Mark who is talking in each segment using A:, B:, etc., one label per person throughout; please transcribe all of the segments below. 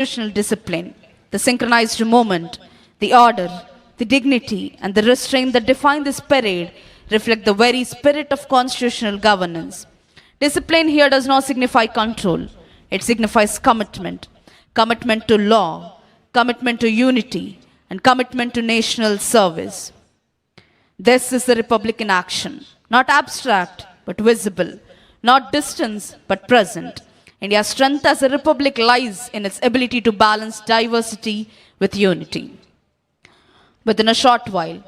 A: constitutional discipline, the synchronized movement, the order, the dignity, and the restraint that define this parade reflect the very spirit of constitutional governance. Discipline here does not signify control, it signifies commitment. Commitment to law, commitment to unity, and commitment to national service. This is the Republic in action, not abstract but visible, not distant but present. India's strength as a republic lies in its ability to balance diversity with unity. Within a short while,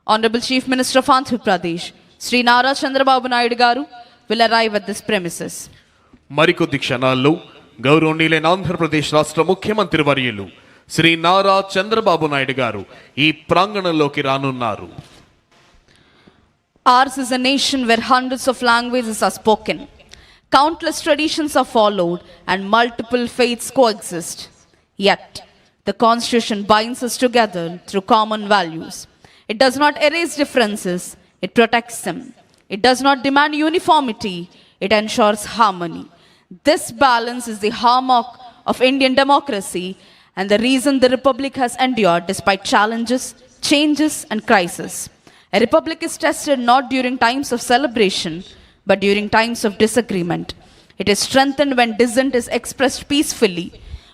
A: Honorable Chief Minister of Andhra Pradesh, Sri Nara Chandrababu Naidu Garu, will arrive at this premises.
B: మరికొద్ది క్షణాల్లో గౌరవనీయులైన ఆంధ్రప్రదేశ్ రాష్ట్ర ముఖ్యమంత్రి వర్యులు శ్రీ నారా చంద్రబాబు నాయుడు గారు ఈ ప్రాంగణంలోకి రానున్నారు.
A: Ours is a nation where hundreds of languages are spoken, countless traditions are followed, and multiple faiths coexist. Yet, the Constitution binds us together through common values. It does not erase differences, it protects them. It does not demand uniformity, it ensures harmony. This balance is the hallmark of Indian democracy and the reason the Republic has endured despite challenges, changes, and crises. A republic is tested not during times of celebration, but during times of disagreement. It is strengthened when dissent is expressed peacefully,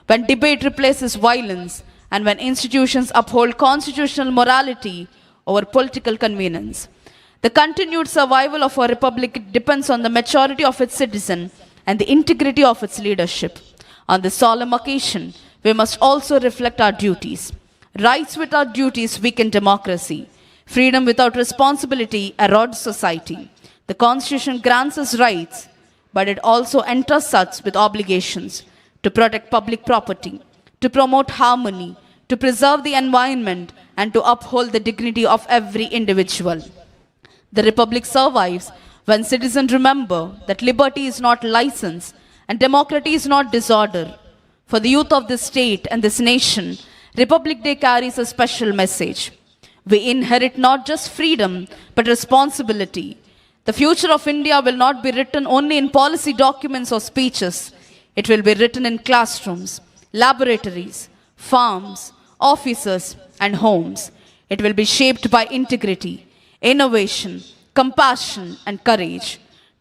A: when debate replaces violence, and when institutions uphold constitutional morality over political convenience. The continued survival of our republic depends on the maturity of its citizens and the integrity of its leadership. On this solemn occasion, we must also reflect our duties. Rights without duties weaken democracy. Freedom without responsibility erodes society. The Constitution grants us rights, but it also entrusts us with obligations to protect public property, to promote harmony, to preserve the environment, and to uphold the dignity of every individual. The Republic survives when citizens remember that liberty is not license and democracy is not disorder. For the youth of this state and this nation, Republic Day carries a special message. We inherit not just freedom, but responsibility. The future of India will not be written only in policy documents or speeches. It will be written in classrooms, laboratories, farms, offices, and homes. It will be shaped by integrity, innovation, compassion, and courage.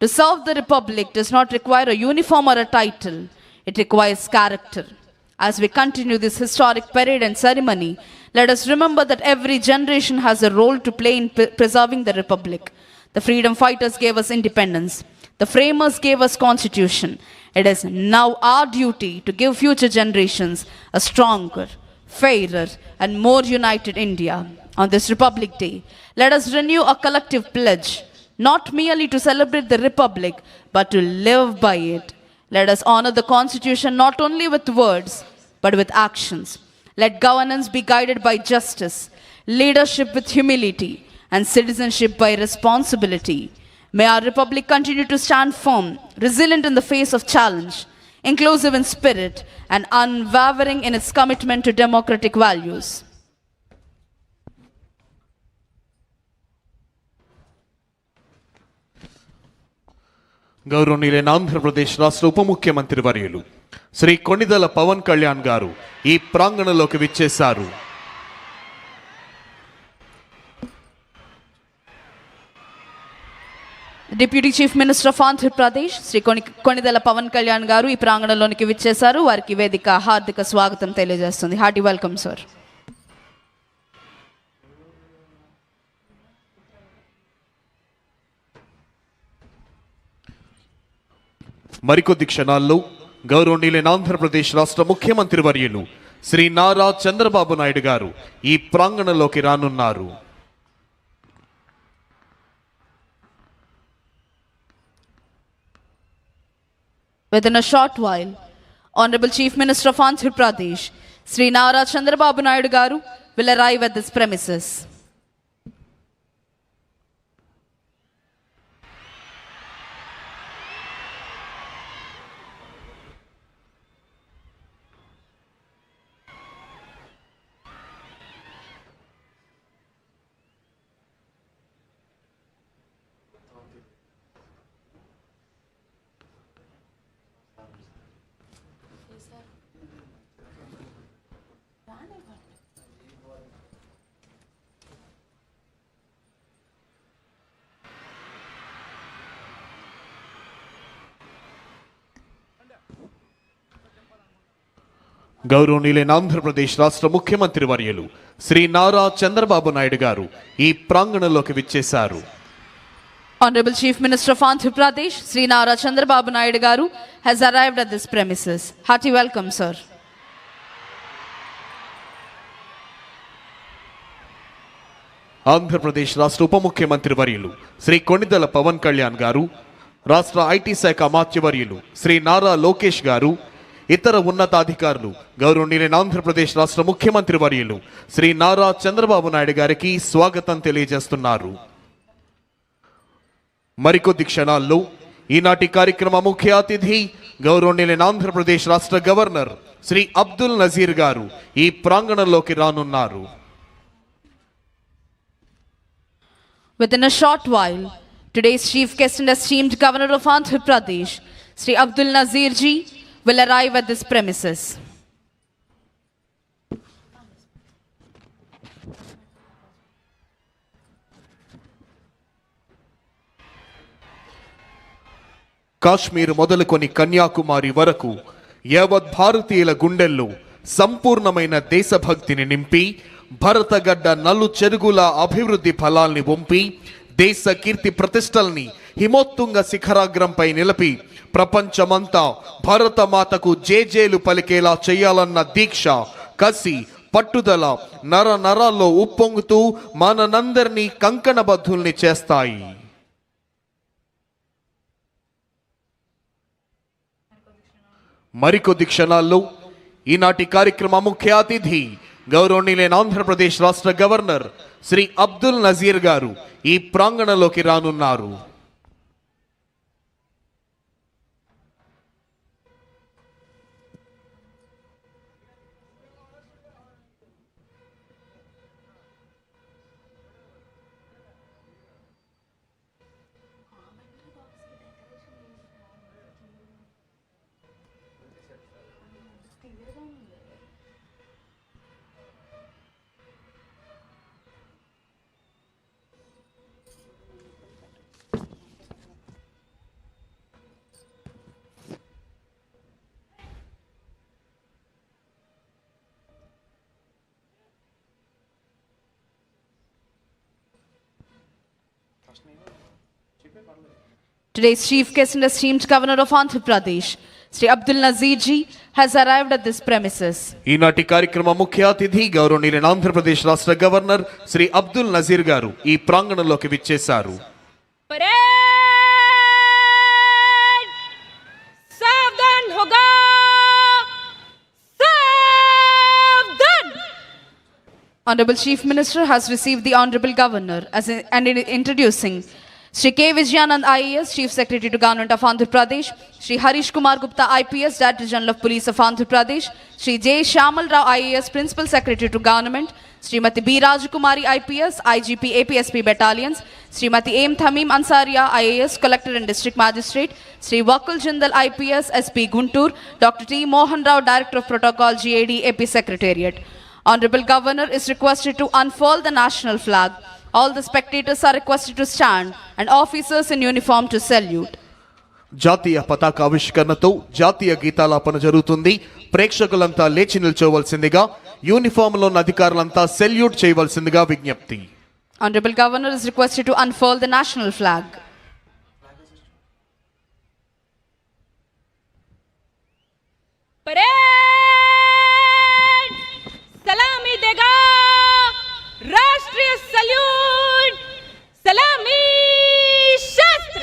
A: To serve the Republic does not require a uniform or a title. It requires character. As we continue this historic parade and ceremony, let us remember that every generation has a role to play in preserving the Republic. The freedom fighters gave us independence. The framers gave us constitution. It is now our duty to give future generations a stronger, fairer, and more united India. On this Republic Day, let us renew a collective pledge, not merely to celebrate the Republic, but to live by it. Let us honor the Constitution not only with words, but with actions. Let governance be guided by justice, leadership with humility, and citizenship by responsibility. May our Republic continue to stand firm, resilient in the face of challenge, inclusive in spirit, and unwavering in its commitment to democratic values.
B: గౌరవనీయులైన ఆంధ్రప్రదేశ్ రాష్ట్ర ఉప ముఖ్యమంత్రి వర్యులు శ్రీ కొణిదెల పవన్ కళ్యాణ్ గారు ఈ ప్రాంగణంలోకి విచ్చేశారు.
A: Deputy chief minister of Andhra Pradesh Shri Konidela Pawan Kalyan garu ఈ ప్రాంగణంలోనికి విచ్చేశారు. వారికి వేదిక హార్దిక స్వాగతం తెలియజేస్తుంది. Hearty welcome sir.
B: మరికొద్ది క్షణాల్లో గౌరవనీయులైన ఆంధ్రప్రదేశ్ రాష్ట్ర ముఖ్యమంత్రి వర్యులు శ్రీ నారా చంద్రబాబు నాయుడు గారు ఈ ప్రాంగణంలోకి రానున్నారు.
A: Within a short while, Honorable Chief Minister of Andhra Pradesh, Sri Nara Chandrababu Naidu Garu, will arrive at this premises.
B: గౌరవనీయులైన ఆంధ్రప్రదేశ్ రాష్ట్ర ముఖ్యమంత్రి వర్యులు శ్రీ నారా చంద్రబాబు నాయుడు గారు ఈ ప్రాంగణంలోకి విచ్చేశారు.
A: Honorable Chief Minister of Andhra Pradesh, Sri Nara Chandrababu Naidu Garu, has arrived at this premises. Hearty welcome, sir.
B: Andhra Pradesh రాష్ట్ర ఉప ముఖ్యమంత్రి వర్యులు శ్రీ కొణిదెల పవన్ కళ్యాణ్ గారు, రాష్ట్ర ఐటీ శాఖ అమాత్యవర్యులు శ్రీ నారా లోకేష్ గారు, ఇతర ఉన్నతాధికారులు గౌరవనీయులైన ఆంధ్రప్రదేశ్ రాష్ట్ర ముఖ్యమంత్రి వర్యులు శ్రీ నారా చంద్రబాబు నాయుడు గారికి స్వాగతం తెలియజేస్తున్నారు. మరికొద్ది క్షణాల్లో ఈనాటి కార్యక్రమ ముఖ్య అతిథి గౌరవనీయులైన ఆంధ్రప్రదేశ్ రాష్ట్ర గవర్నర్ శ్రీ అబ్దుల్ నజీర్ గారు ఈ ప్రాంగణంలోకి రానున్నారు.
A: Within a short while, today's chief guest and esteemed Governor of Andhra Pradesh, Sri Abdul Nazir ji, will arrive at this premises.
B: Kashmir మొదలుకొని కన్యాకుమారి వరకు యావత్ భారతీయుల గుండెల్లో సంపూర్ణమైన దేశభక్తిని నింపి భరతగడ్డ నలు చెరుగుల అభివృద్ధి ఫలాల్ని వంపి దేశ కీర్తి ప్రతిష్టల్ని హిమోత్తుంగ శిఖరాగ్రంపై నిలిపి ప్రపంచమంతా భరతమాతకు జేజేలు పలికేలా చేయాలన్న దీక్ష, కసి, పట్టుదల నర నరాల్లో ఉప్పొంగుతూ మనందరినీ కంకణబద్ధుల్ని చేస్తాయి. మరికొద్ది క్షణాల్లో ఈనాటి కార్యక్రమ ముఖ్య అతిథి గౌరవనీయులైన ఆంధ్రప్రదేశ్ రాష్ట్ర గవర్నర్ శ్రీ అబ్దుల్ నజీర్ గారు ఈ ప్రాంగణంలోకి రానున్నారు.
A: Today's chief guest and esteemed Governor of Andhra Pradesh, Sri Abdul Nazir ji, has arrived at this premises.
B: ఈనాటి కార్యక్రమ ముఖ్య అతిథి గౌరవనీయులైన ఆంధ్రప్రదేశ్ రాష్ట్ర గవర్నర్ శ్రీ అబ్దుల్ నజీర్ గారు ఈ ప్రాంగణంలోకి విచ్చేశారు.
A: Honorable Chief Minister has received the Honorable Governor and in introducing Shri K. Vijayanand IAS, Chief Secretary to Government of Andhra Pradesh, Shri Harish Kumar Gupta IPS, Director General of Police of Andhra Pradesh, Shri J. Shamal Rao IAS, Principal Secretary to Government, Srimati B. Rajakumari IPS, IGP APSP Battalions, Srimati M. Thamim Ansaria IAS, Collector and District Magistrate, Shri Wakul Jindal IPS, SP Guntur, Dr. T. Mohan Rao, Director of Protocol, GAD, AP Secretariat. Honorable Governor is requested to unfurl the national flag. All the spectators are requested to stand and officers in uniform to salute.
B: జాతీయ పతాక ఆవిష్కరణతో జాతీయ గీతాలాపన జరుగుతుంది. ప్రేక్షకులంతా లేచి నిల్చోవలసిందిగా, uniform లో ఉన్న అధికారులంతా salute చేయవలసిందిగా విజ్ఞప్తి.
A: Honorable Governor is requested to unfurl the national flag.
C: सलामी देगा राष्ट्रीय सल्यूट, सलामी शास्त्र.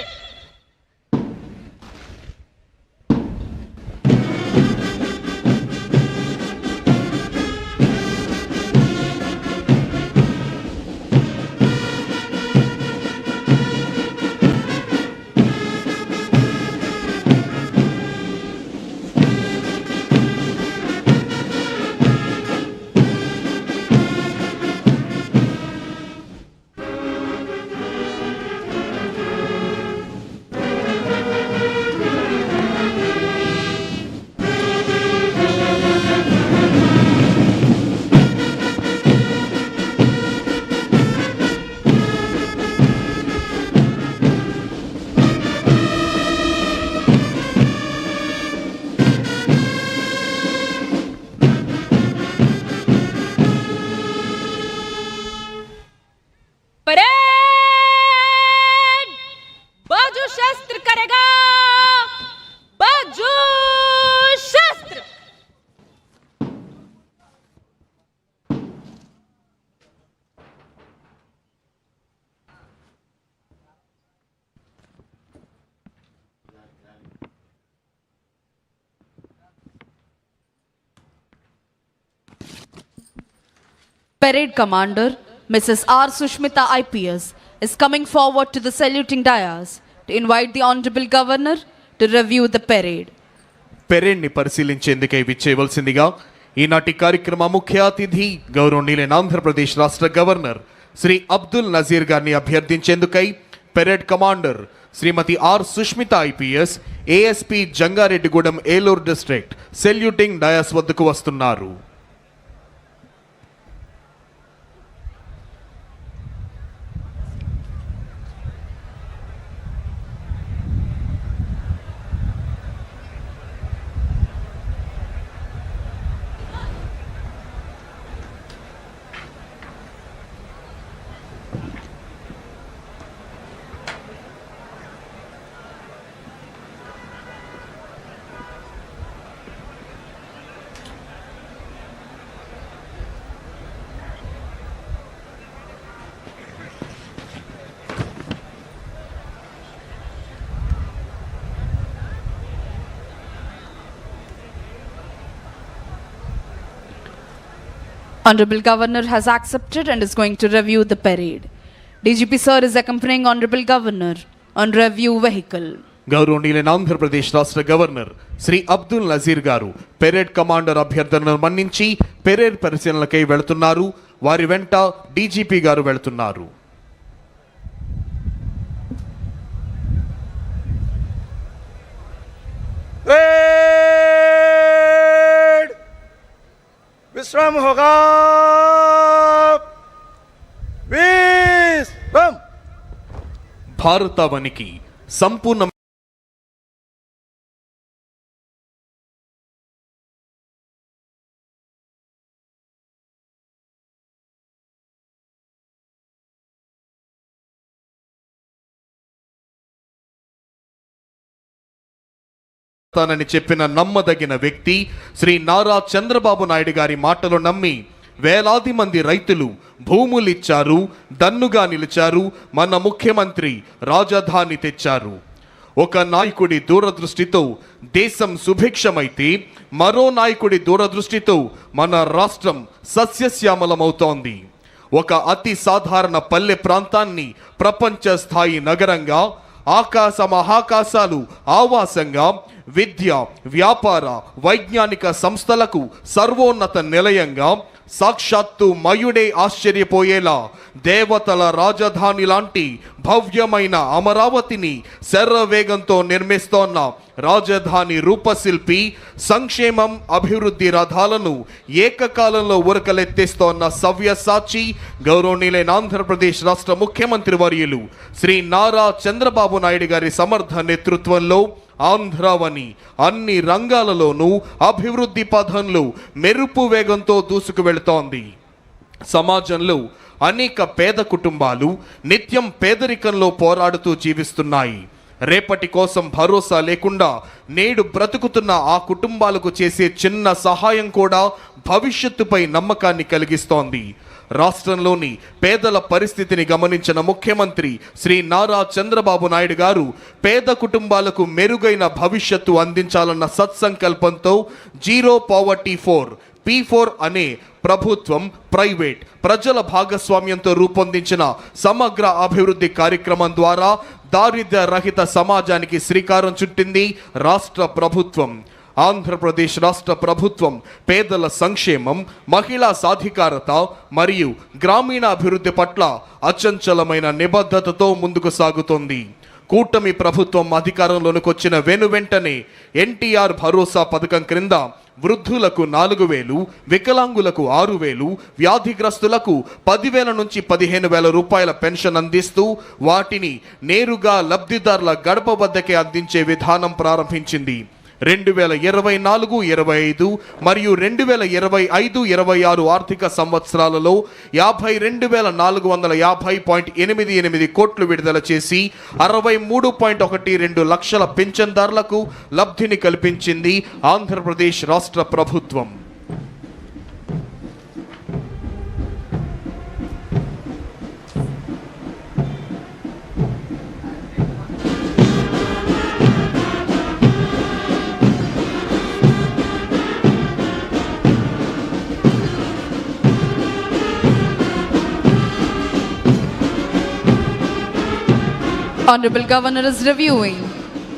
A: Parade Commander Mrs. R. Sushmita IPS is coming forward to the saluting dais to invite the Honorable Governor to review the parade.
B: పెరేడ్ని పరిశీలించేందుకై విచ్చేయవలసిందిగా ఈనాటి కార్యక్రమ ముఖ్య అతిథి గౌరవనీయులైన ఆంధ్రప్రదేశ్ రాష్ట్ర గవర్నర్ శ్రీ అబ్దుల్ నజీర్ గారిని అభ్యర్థించేందుకై parade commander Shrimati R Sushmita IPS ASP Jangareddygudem Eluru district saluting dais వద్దకు వస్తున్నారు.
A: Honorable Governor has accepted and is going to review the parade. DGP sir is accompanying Honorable Governor on review vehicle.
B: గౌరవనీయులైన ఆంధ్రప్రదేశ్ రాష్ట్ర గవర్నర్ శ్రీ అబ్దుల్ నజీర్ గారు పెరేడ్ కమాండర్ అభ్యర్థనను మన్నించి parade పరిశీలనకై వెళుతున్నారు. వారి వెంట డీజీపీ గారు వెళుతున్నారు.
D: विश्राम होगा. विश्राम.
B: భారతావనికి సంపూర్ణ తానని చెప్పిన నమ్మదగిన వ్యక్తి శ్రీ నారా చంద్రబాబు నాయుడు గారి మాటలు నమ్మి వేలాది మంది రైతులు భూములిచ్చారు, దన్నుగా నిలిచారు. మన ముఖ్యమంత్రి రాజధాని తెచ్చారు. ఒక నాయకుడి దూరదృష్టితో దేశం సుభిక్షమైతే మరో నాయకుడి దూరదృష్టితో మన రాష్ట్రం సస్యశ్యామలమవుతోంది. ఒక అతి సాధారణ పల్లె ప్రాంతాన్ని ప్రపంచ స్థాయి నగరంగా, ఆకాశ మహాకాశాలు ఆవాసంగా, విద్య, వ్యాపార, వైజ్ఞానిక సంస్థలకు సర్వోన్నత నిలయంగా, సాక్షాత్తు మయుడే ఆశ్చర్యపోయేలా దేవతల రాజధాని లాంటి భవ్యమైన అమరావతిని శరవేగంతో నిర్మిస్తోన్న రాజధాని రూపశిల్పి, సంక్షేమం అభివృద్ధి రథాలను ఏకకాలంలో ఉరకలెత్తేస్తోన్న సవ్యసాచి గౌరవనీయులైన ఆంధ్రప్రదేశ్ రాష్ట్ర ముఖ్యమంత్రి వర్యులు శ్రీ నారా చంద్రబాబు నాయుడు గారి సమర్థ నేతృత్వంలో ఆంధ్రావని అన్ని రంగాలలోనూ అభివృద్ధి పథంలో మెరుపు వేగంతో దూసుకు వెళుతోంది. సమాజంలో అనేక పేద కుటుంబాలు నిత్యం పేదరికంలో పోరాడుతూ జీవిస్తున్నాయి. రేపటి కోసం భరోసా లేకుండా నేడు బ్రతుకుతున్న ఆ కుటుంబాలకు చేసే చిన్న సహాయం కూడా భవిష్యత్తుపై నమ్మకాన్ని కలిగిస్తోంది. రాష్ట్రంలోని పేదల పరిస్థితిని గమనించిన ముఖ్యమంత్రి శ్రీ నారా చంద్రబాబు నాయుడు గారు పేద కుటుంబాలకు మెరుగైన భవిష్యత్తు అందించాలన్న సత్సంకల్పంతో జీరో పావర్టీ 4 P4 అనే ప్రభుత్వం, ప్రైవేట్, ప్రజల భాగస్వామ్యంతో రూపొందించిన సమగ్ర అభివృద్ధి కార్యక్రమం ద్వారా దారిద్ర్య రహిత సమాజానికి శ్రీకారం చుట్టింది రాష్ట్ర ప్రభుత్వం. ఆంధ్రప్రదేశ్ రాష్ట్ర ప్రభుత్వం పేదల సంక్షేమం, మహిళా సాధికారత మరియు గ్రామీణ అభివృద్ధి పట్ల అచంచలమైన నిబద్ధతతో ముందుకు సాగుతోంది. కూటమి ప్రభుత్వం అధికారంలోనికి వచ్చిన వెనువెంటనే ఎన్టీఆర్ భరోసా పథకం క్రింద వృద్ధులకు 4,000, వికలాంగులకు 6,000, వ్యాధిగ్రస్తులకు 10,000 నుంచి 15,000 రూపాయల పెన్షన్ అందిస్తూ వాటిని నేరుగా లబ్ధిదారుల గడప వద్దకే అందించే విధానం ప్రారంభించింది. 2024-25 మరియు 2025-26 ఆర్థిక సంవత్సరాలలో 52,450.88 కోట్లు విడుదల చేసి 63.12 లక్షల పింఛన్దారులకు లబ్ధిని కల్పించింది ఆంధ్రప్రదేశ్ రాష్ట్ర ప్రభుత్వం.
A: Honorable Governor is reviewing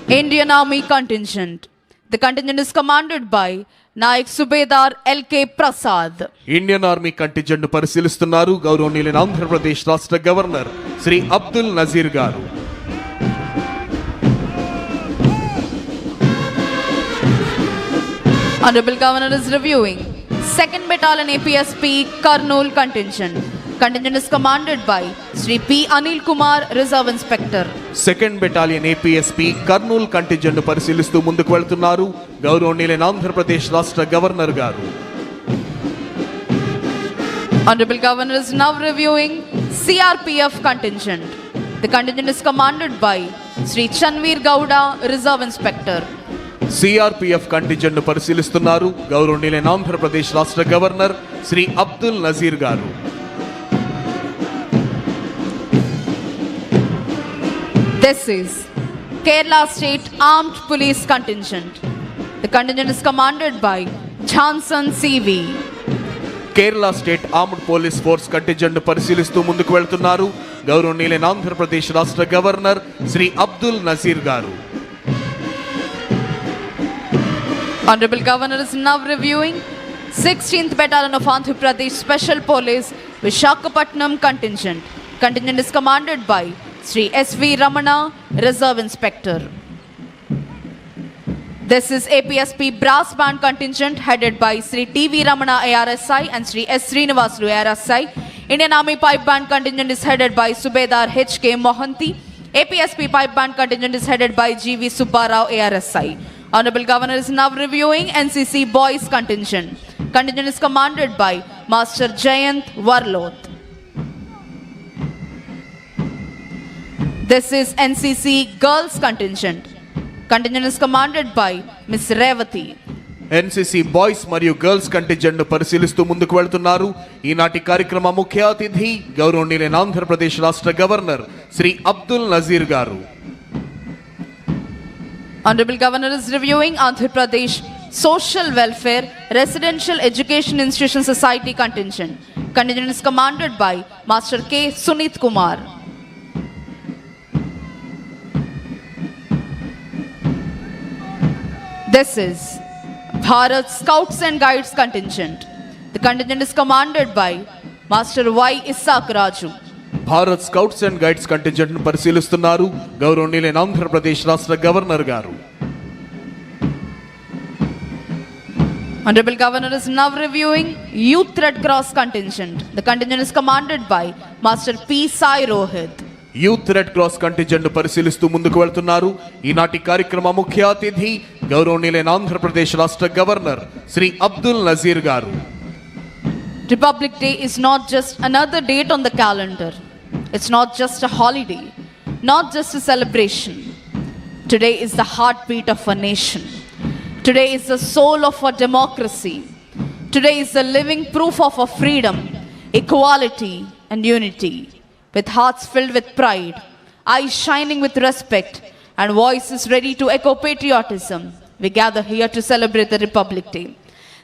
A: Indian Army contingent. The contingent is commanded by Naik Subedar L.K. Prasad.
B: Indian army contingent పరిశీలిస్తున్నారు గౌరవనీయులైన ఆంధ్రప్రదేశ్ రాష్ట్ర గవర్నర్ శ్రీ అబ్దుల్ నజీర్ గారు.
A: Honorable Governor is reviewing 2nd Battalion APSP Kurnool contingent. Contingent is commanded by Sri P. Anil Kumar, Reserve Inspector.
B: 2nd battalion APSP Kurnool contingent పరిశీలిస్తూ ముందుకు వెళ్తున్నారు గౌరవనీయులైన ఆంధ్రప్రదేశ్ రాష్ట్ర governor గారు.
A: Honorable Governor is now reviewing CRPF contingent. The contingent is commanded by Sri Chanveer Gowda, Reserve Inspector.
B: CRPF contingent పరిశీలిస్తున్నారు గౌరవనీయులైన ఆంధ్రప్రదేశ్ రాష్ట్ర governor Shri Abdul Nazir గారు.
A: This is Kerala State Armed Police Contingent. The contingent is commanded by Johnson CV.
B: Kerala state armed police force contingent పరిశీలిస్తూ ముందుకు వెళ్తున్నారు గౌరవనీయులైన ఆంధ్రప్రదేశ్ రాష్ట్ర governor Shri Abdul Nazir గారు.
A: Honorable Governor is now reviewing 16th Battalion of Andhra Pradesh Special Police Visakhapatnam contingent. Contingent is commanded by Sri S.V. Ramana, Reserve Inspector. This is APSP Brass Band contingent headed by Sri T.V. Ramana ARSI and Sri S. Srinivasulu ARSI. Indian Army Pipe Band contingent is headed by Subedar H.K. Mohanty. APSP Pipe Band contingent is headed by G.V. Subbarao ARSI. Honorable Governor is now reviewing NCC Boys contingent. Contingent is commanded by Master Jayant Warloth. This is NCC Girls contingent. Contingent is commanded by Miss Revati.
B: NCC boys మరియు girls contingent పరిశీలిస్తూ ముందుకు వెళ్తున్నారు ఈనాటి కార్యక్రమ ముఖ్య అతిథి గౌరవనీయులైన ఆంధ్రప్రదేశ్ రాష్ట్ర గవర్నర్ శ్రీ అబ్దుల్ నజీర్ గారు.
A: Honorable Governor is reviewing Andhra Pradesh Social Welfare Residential Education Institution Society contingent. Contingent is commanded by Master K. Sunit Kumar. This is Bharat Scouts and Guides contingent. The contingent is commanded by Master Y. Isaac Raju.
B: Bharat scouts and guides contingent పరిశీలిస్తున్నారు గౌరవనీయులైన ఆంధ్రప్రదేశ్ రాష్ట్ర governor గారు.
A: Honorable Governor is now reviewing Youth Red Cross contingent. The contingent is commanded by Master P. Sai Rohit.
B: Youth red cross contingent పరిశీలిస్తూ ముందుకు వెళ్తున్నారు ఈనాటి కార్యక్రమ ముఖ్య అతిథి గౌరవనీయులైన ఆంధ్రప్రదేశ్ రాష్ట్ర గవర్నర్ శ్రీ అబ్దుల్ నజీర్ గారు.
A: Republic Day is not just another date on the calendar. It's not just a holiday, not just a celebration. Today is the heartbeat of a nation. Today is the soul of our democracy. Today is the living proof of our freedom, equality, and unity. With hearts filled with pride, eyes shining with respect, and voices ready to echo patriotism, we gather here to celebrate the Republic Day.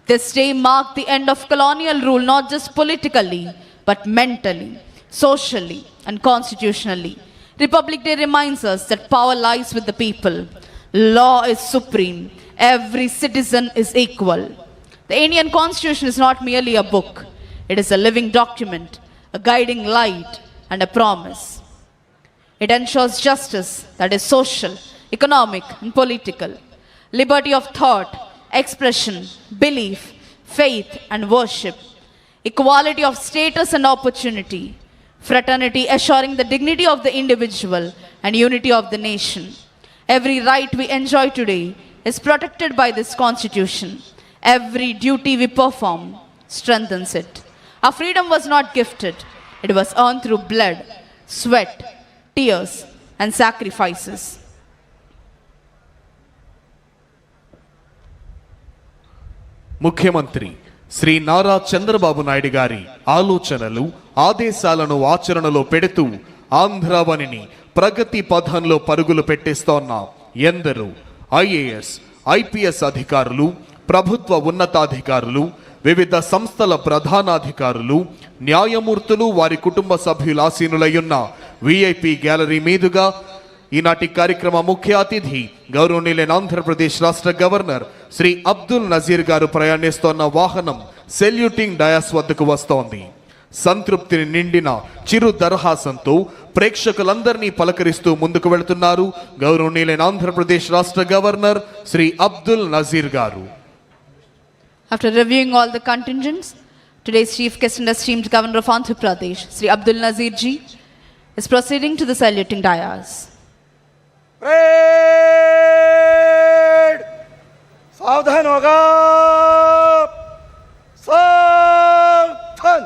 A: This day marked the end of colonial rule not just politically, but mentally, socially, and constitutionally. Republic Day reminds us that power lies with the people. Law is supreme. Every citizen is equal. The Indian Constitution is not merely a book. It is a living document, a guiding light, and a promise. It ensures justice that is social, economic, and political, liberty of thought, expression, belief, faith, and worship, equality of status and opportunity, fraternity assuring the dignity of the individual and unity of the nation. Every right we enjoy today is protected by this Constitution. Every duty we perform strengthens it. Our freedom was not gifted. It was earned through blood, sweat, tears, and sacrifices.
B: ముఖ్యమంత్రి శ్రీ నారా చంద్రబాబు నాయుడు గారి ఆలోచనలు ఆదేశాలను ఆచరణలో పెడుతూ ఆంధ్రావనిని ప్రగతి పథంలో పరుగులు పెట్టిస్తోన్న ఎందరో IAS IPS అధికారులు ప్రభుత్వ ఉన్నతాధికారులు వివిధ సంస్థల ప్రధానాధికారులు న్యాయమూర్తులు వారి కుటుంబ సభ్యులు ఆసీనులయ్యున్న విఐపి గ్యాలరీ మీదుగా ఈనాటి కార్యక్రమ ముఖ్య అతిథి గౌరవనీయులైన ఆంధ్రప్రదేశ్ రాష్ట్ర గవర్నర్ శ్రీ అబ్దుల్ నజీర్ గారు ప్రయాణిస్తోన్న వాహనం సెల్యూటింగ్ డయాస్ వద్దకు వస్తోంది. సంతృప్తిని నిండిన చిరు దరహాసంతో ప్రేక్షకులందరినీ పలకరిస్తూ ముందుకు వెళుతున్నారు గౌరవనీయులైన ఆంధ్రప్రదేశ్ రాష్ట్ర గవర్నర్ శ్రీ అబ్దుల్ నజీర్ గారు.
A: After reviewing all the contingents, today's chief guest and esteemed governor of Andhra Pradesh, Sri Abdul Nazir ji, is proceeding to the saluting dais.
D: Parade सावधान होगा, सावधान.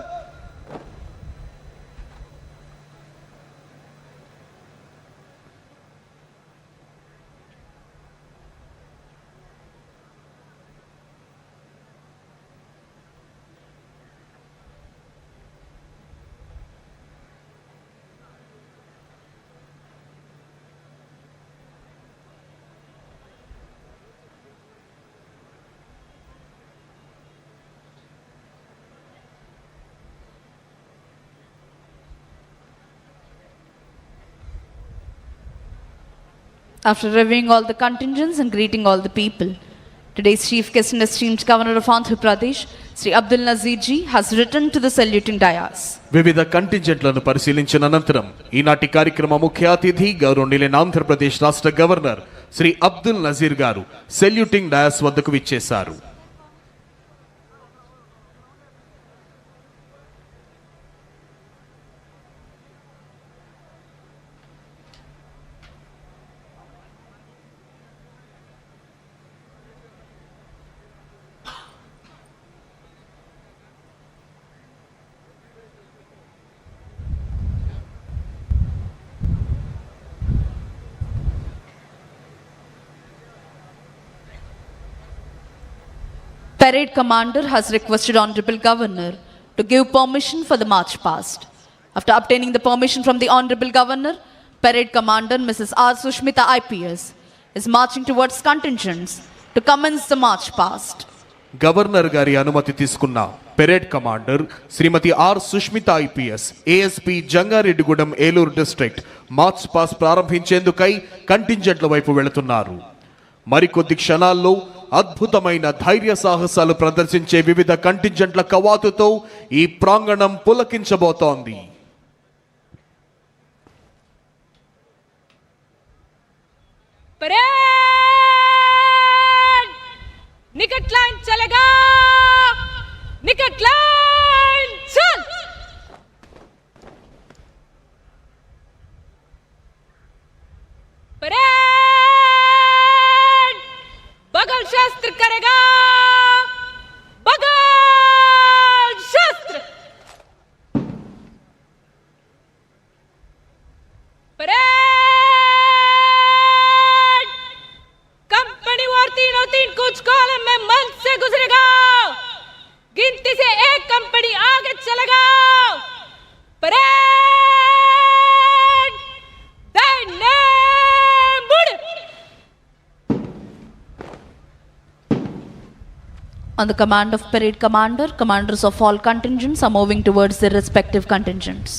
A: After reviewing all the contingents and greeting all the people, today's chief guest and esteemed governor of Andhra Pradesh, Sri Abdul Nazir ji, has returned to the saluting dais.
B: వివిధ కంటింజెంట్లను పరిశీలించిన అనంతరం ఈనాటి కార్యక్రమ ముఖ్య అతిథి గౌరవనీయులైన ఆంధ్రప్రదేశ్ రాష్ట్ర గవర్నర్ శ్రీ అబ్దుల్ నజీర్ గారు సెల్యూటింగ్ డయాస్ వద్దకు విచ్చేశారు.
A: Parade commander has requested Honorable Governor to give permission for the march past. After obtaining the permission from the Honorable Governor, Parade Commander Mrs. R. Sushmita IPS is marching towards contingents to commence the march past.
B: Governor గారి అనుమతి తీసుకున్న parade commander Shrimati R Sushmita IPS ASP Jangareddygudem Eluru district march past ప్రారంభించేందుకై కంటింజెంట్ల వైపు వెళుతున్నారు. మరికొద్ది క్షణాల్లో అద్భుతమైన ధైర్య సాహసాలు ప్రదర్శించే వివిధ కంటింజెంట్ల కవాతుతో ఈ ప్రాంగణం పులకించబోతోంది.
C: परेड निकट लाइन चलेगा, निकट लाइन चल. परेड बगल शस्त्र करेगा, बगल शस्त्र. परेड कंपनी वार 303 कुछ कॉलम में मंच से गुजरेगा. गिनती से एक कंपनी आगे चलेगा. परेड दाहिने मुड़.
A: On the command of Parade Commander, commanders of all contingents are moving towards their respective contingents.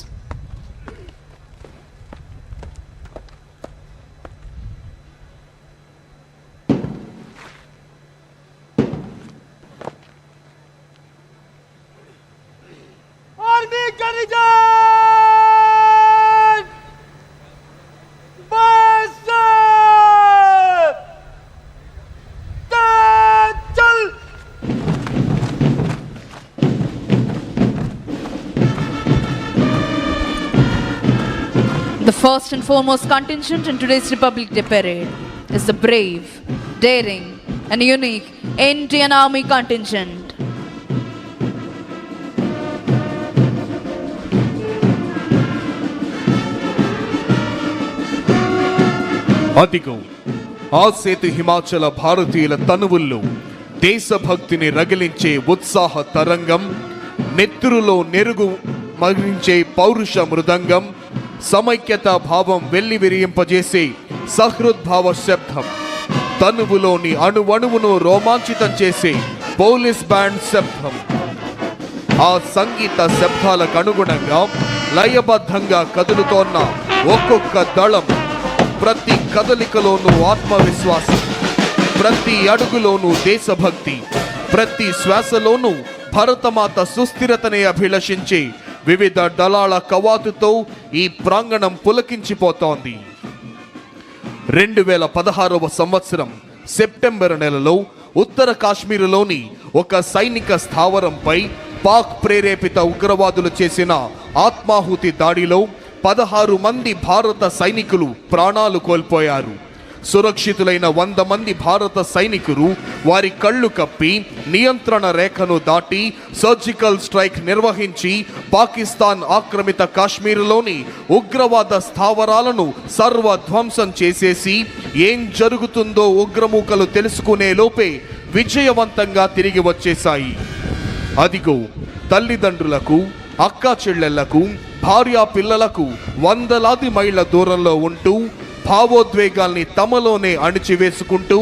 D: Army contingent बस चल.
A: The first and foremost contingent in today's Republic Day parade is the brave, daring, and unique Indian Army contingent.
B: అదిగో ఆ సేతు హిమాచల భారతీయుల తనువుల్లో దేశభక్తిని రగిలించే ఉత్సాహ తరంగం, నెత్తురులో నెరుగు మగిలించే పౌరుష మృదంగం, సమైక్యతా భావం వెల్లి విరియింపజేసే సహృద్భావ శబ్దం, తనువులోని అణువణువును రోమాంచితం చేసే పోలీస్ బ్యాండ్ శబ్దం. ఆ సంగీత శబ్దాలకు అనుగుణంగా లయబద్ధంగా కదులుతోన్న ఒక్కొక్క దళం ప్రతి కదలికలోనూ ఆత్మవిశ్వాసం, ప్రతి అడుగులోనూ దేశభక్తి, ప్రతి శ్వాసలోనూ భరతమాత సుస్థిరతనే అభిలషించే వివిధ దళాల కవాతుతో ఈ ప్రాంగణం పులకించిపోతోంది. 2016వ సంవత్సరం సెప్టెంబర్ నెలలో ఉత్తర కాశ్మీరులోని ఒక సైనిక స్థావరంపై పాక్ ప్రేరేపిత ఉగ్రవాదులు చేసిన ఆత్మాహుతి దాడిలో 16 మంది భారత సైనికులు ప్రాణాలు కోల్పోయారు. సురక్షితులైన 100 మంది భారత సైనికులు వారి కళ్ళు కప్పి నియంత్రణ రేఖను దాటి సర్జికల్ స్ట్రైక్ నిర్వహించి పాకిస్తాన్ ఆక్రమిత కాశ్మీరులోని ఉగ్రవాద స్థావరాలను సర్వధ్వంసం చేసేసి ఏం జరుగుతుందో ఉగ్రమూకలు తెలుసుకునే లోపే విజయవంతంగా తిరిగి వచ్చేశాయి. అదిగో తల్లిదండ్రులకు, అక్కా చెల్లెళ్లకు, భార్యా పిల్లలకు వందలాది మైళ్ళ దూరంలో ఉంటూ భావోద్వేగాల్ని తమలోనే అణిచివేసుకుంటూ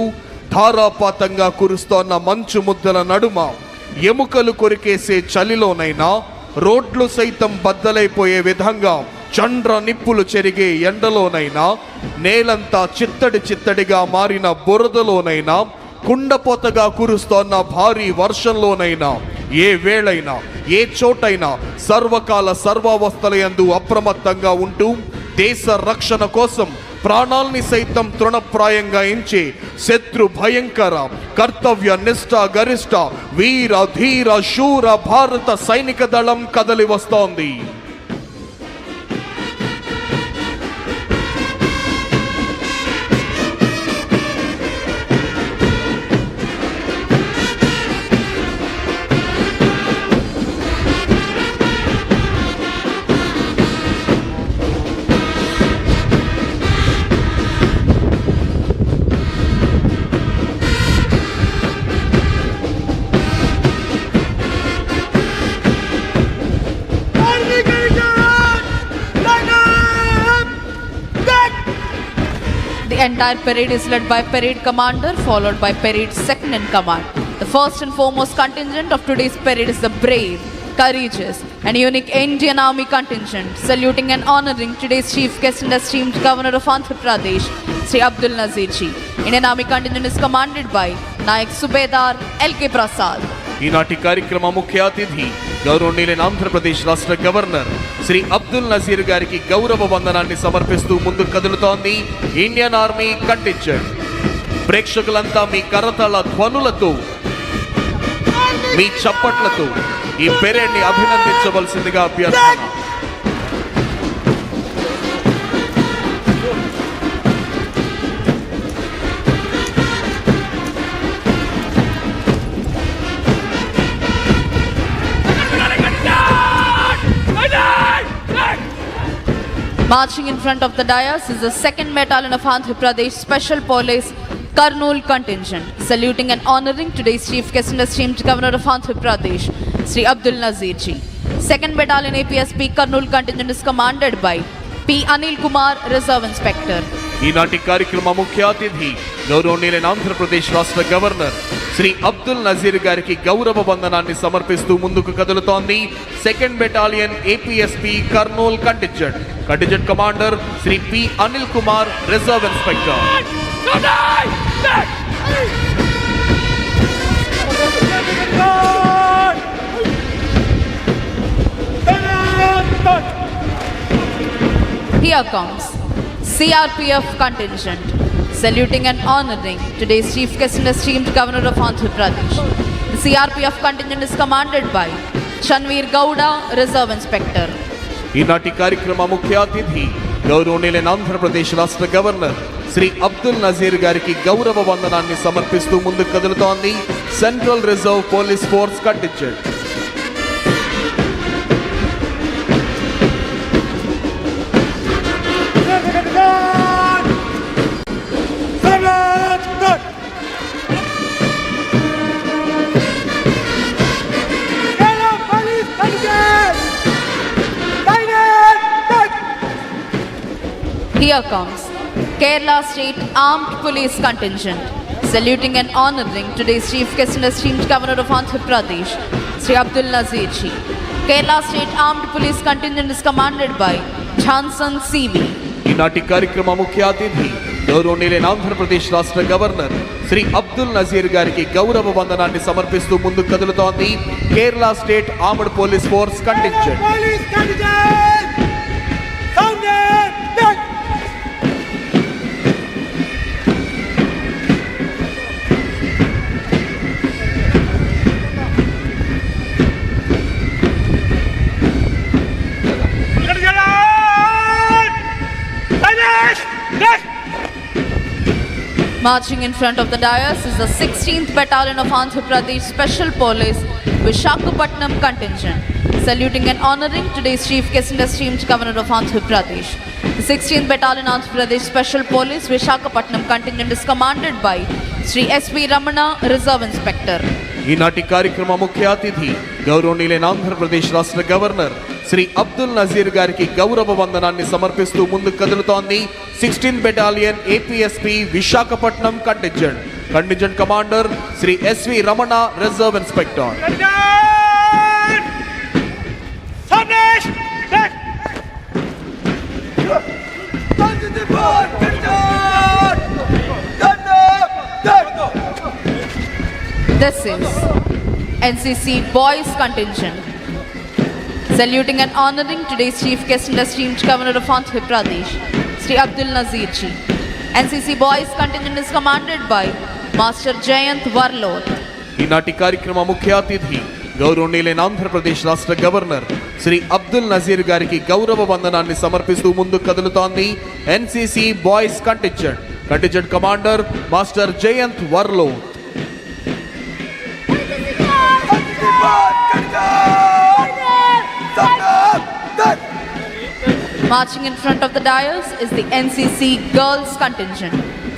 B: ధారాపాతంగా కురుస్తోన్న మంచు ముద్దల నడుమ ఎముకలు కొరికేసే చలిలోనైనా రోడ్లు సైతం బద్దలైపోయే విధంగా చండ్ర నిప్పులు చెరిగే ఎండలోనైనా నేలంతా చిత్తడి చిత్తడిగా మారిన బురదలోనైనా కుండపోతగా కురుస్తోన్న భారీ వర్షంలోనైనా ఏ వేళైనా ఏ చోటైనా సర్వకాల సర్వావస్థలయందు అప్రమత్తంగా ఉంటూ దేశ రక్షణ కోసం ప్రాణాల్ని సైతం తృణప్రాయంగా ఎంచే శత్రు భయంకర కర్తవ్య నిష్ఠ గరిష్ట వీర ధీర శూర భారత సైనిక దళం కదలి వస్తోంది.
A: The entire parade is led by parade commander, followed by parade second in command. The first and foremost contingent of today's parade is the brave, courageous and unique Indian Army contingent, saluting and honoring today's chief guest and esteemed governor of Andhra Pradesh, Sri Abdul Nazir Ji. Indian Army contingent is commanded by Nayak Subedar L.K. Prasad.
B: ఈనాటి కార్యక్రమ ముఖ్య అతిథి గౌరవనీయులైన ఆంధ్రప్రదేశ్ రాష్ట్ర governor Shri Abdul Nazir గారికి గౌరవ వందనాన్ని సమర్పిస్తూ ముందుకు కదులుతోంది ఇండియన్ ఆర్మీ కంటింజెంట్. ప్రేక్షకులంతా మీ కరతాళ ధ్వనులతో, మీ చప్పట్లతో ఈ పెరేడ్ ని అభినందించవలసిందిగా అభ్యర్థన.
A: Marching in front of the dais is the 2nd Battalion of Andhra Pradesh Special Police Kurnool contingent, saluting and honoring today's chief guest and esteemed governor of Andhra Pradesh, Sri Abdul Nazir Ji. 2nd Battalion APSP Kurnool contingent is commanded by P. Anil Kumar, Reserve Inspector.
B: ఈనాటి కార్యక్రమ ముఖ్య అతిథి గౌరవనీయులైన ఆంధ్రప్రదేశ్ రాష్ట్ర governor Shri Abdul Nazir గారికి గౌరవ వందనాన్ని సమర్పిస్తూ ముందుకు కదులుతోంది 2nd battalion APSP Kurnool contingent. Contingent commander Shri P Anil Kumar, reserve inspector.
A: Here comes CRPF contingent, saluting and honoring today's chief guest and esteemed governor of Andhra Pradesh. The CRPF contingent is commanded by Chanveer Gowda, Reserve Inspector.
B: ఈనాటి కార్యక్రమ ముఖ్య అతిథి గౌరవనీయులైన ఆంధ్రప్రదేశ్ రాష్ట్ర governor Shri Abdul Nazir గారికి గౌరవ వందనాన్ని సమర్పిస్తూ ముందుకు కదులుతోంది central reserve police force contingent.
A: Here comes Kerala State Armed Police Contingent, saluting and honoring today's chief guest and esteemed governor of Andhra Pradesh, Sri Abdul Nazir Ji. Kerala State Armed Police Contingent is commanded by Johnson CV,
B: ఈనాటి కార్యక్రమ ముఖ్య అతిథి గౌరవనీయులైన ఆంధ్రప్రదేశ్ రాష్ట్ర governor Shri Abdul Nazir గారికి గౌరవ వందనాన్ని సమర్పిస్తూ ముందుకు కదులుతోంది Kerala state armed police force contingent.
D: Police contingent! Sounded! Deck!
A: Marching in front of the dais is the 16th Battalion of Andhra Pradesh Special Police Visakhapatnam contingent, saluting and honoring today's Chief Guest and esteemed Governor of Andhra Pradesh. The 16th Battalion Andhra Pradesh Special Police Visakhapatnam contingent is commanded by Sri S.V. Ramana, Reserve Inspector.
B: ఈనాటి కార్యక్రమ ముఖ్య అతిథి గౌరవనీయులైన ఆంధ్రప్రదేశ్ రాష్ట్ర governor Shri Abdul Nazir గారికి గౌరవ వందనాన్ని సమర్పిస్తూ ముందుకు కదులుతోంది 16th battalion APSP Visakhapatnam contingent. Contingent commander Shri SV Ramana, reserve inspector.
A: This is NCC Boys contingent, saluting and honoring today's Chief Guest and esteemed Governor of Andhra Pradesh, Sri Abdul Nazir Ji. NCC Boys contingent is commanded by Master Jayant Varlot.
B: ఈనాటి కార్యక్రమ ముఖ్య అతిథి గౌరవనీయులైన ఆంధ్రప్రదేశ్ రాష్ట్ర governor Shri Abdul Nazir గారికి గౌరవ వందనాన్ని సమర్పిస్తూ ముందుకు కదులుతోంది NCC boys contingent. Contingent commander master Jayant Varlot.
A: Marching in front of the dais is the NCC Girls contingent,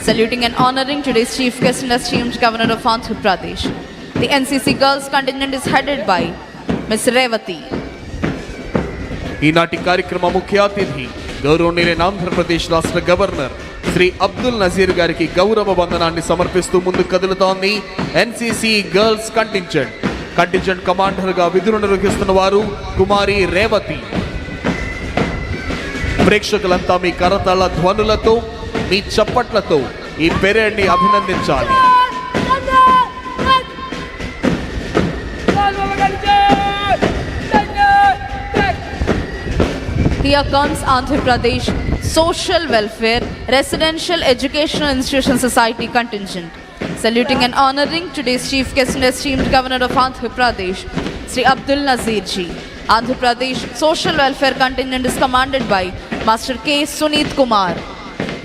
A: saluting and honoring today's Chief Guest and esteemed Governor of Andhra Pradesh. The NCC Girls contingent is headed by Ms. Revati.
B: ఈనాటి కార్యక్రమ ముఖ్య అతిథి గౌరవనీయులైన ఆంధ్రప్రదేశ్ రాష్ట్ర governor Shri Abdul Nazir గారికి గౌరవ వందనాన్ని సమర్పిస్తూ ముందుకు కదులుతోంది NCC girls contingent. Contingent commander గా విధులు నిర్వహిస్తున్న వారు కుమారి రేవతి. ప్రేక్షకులంతా మీ కరతాళ ధ్వనులతో, మీ చప్పట్లతో ఈ పెరేడ్ ని అభినందించాలి.
A: Here comes Andhra Pradesh Social Welfare Residential Educational Institution Society contingent, saluting and honoring today's Chief Guest and esteemed Governor of Andhra Pradesh, Sri Abdul Nazir Ji. Andhra Pradesh Social Welfare contingent is commanded by Master K. Suneet Kumar.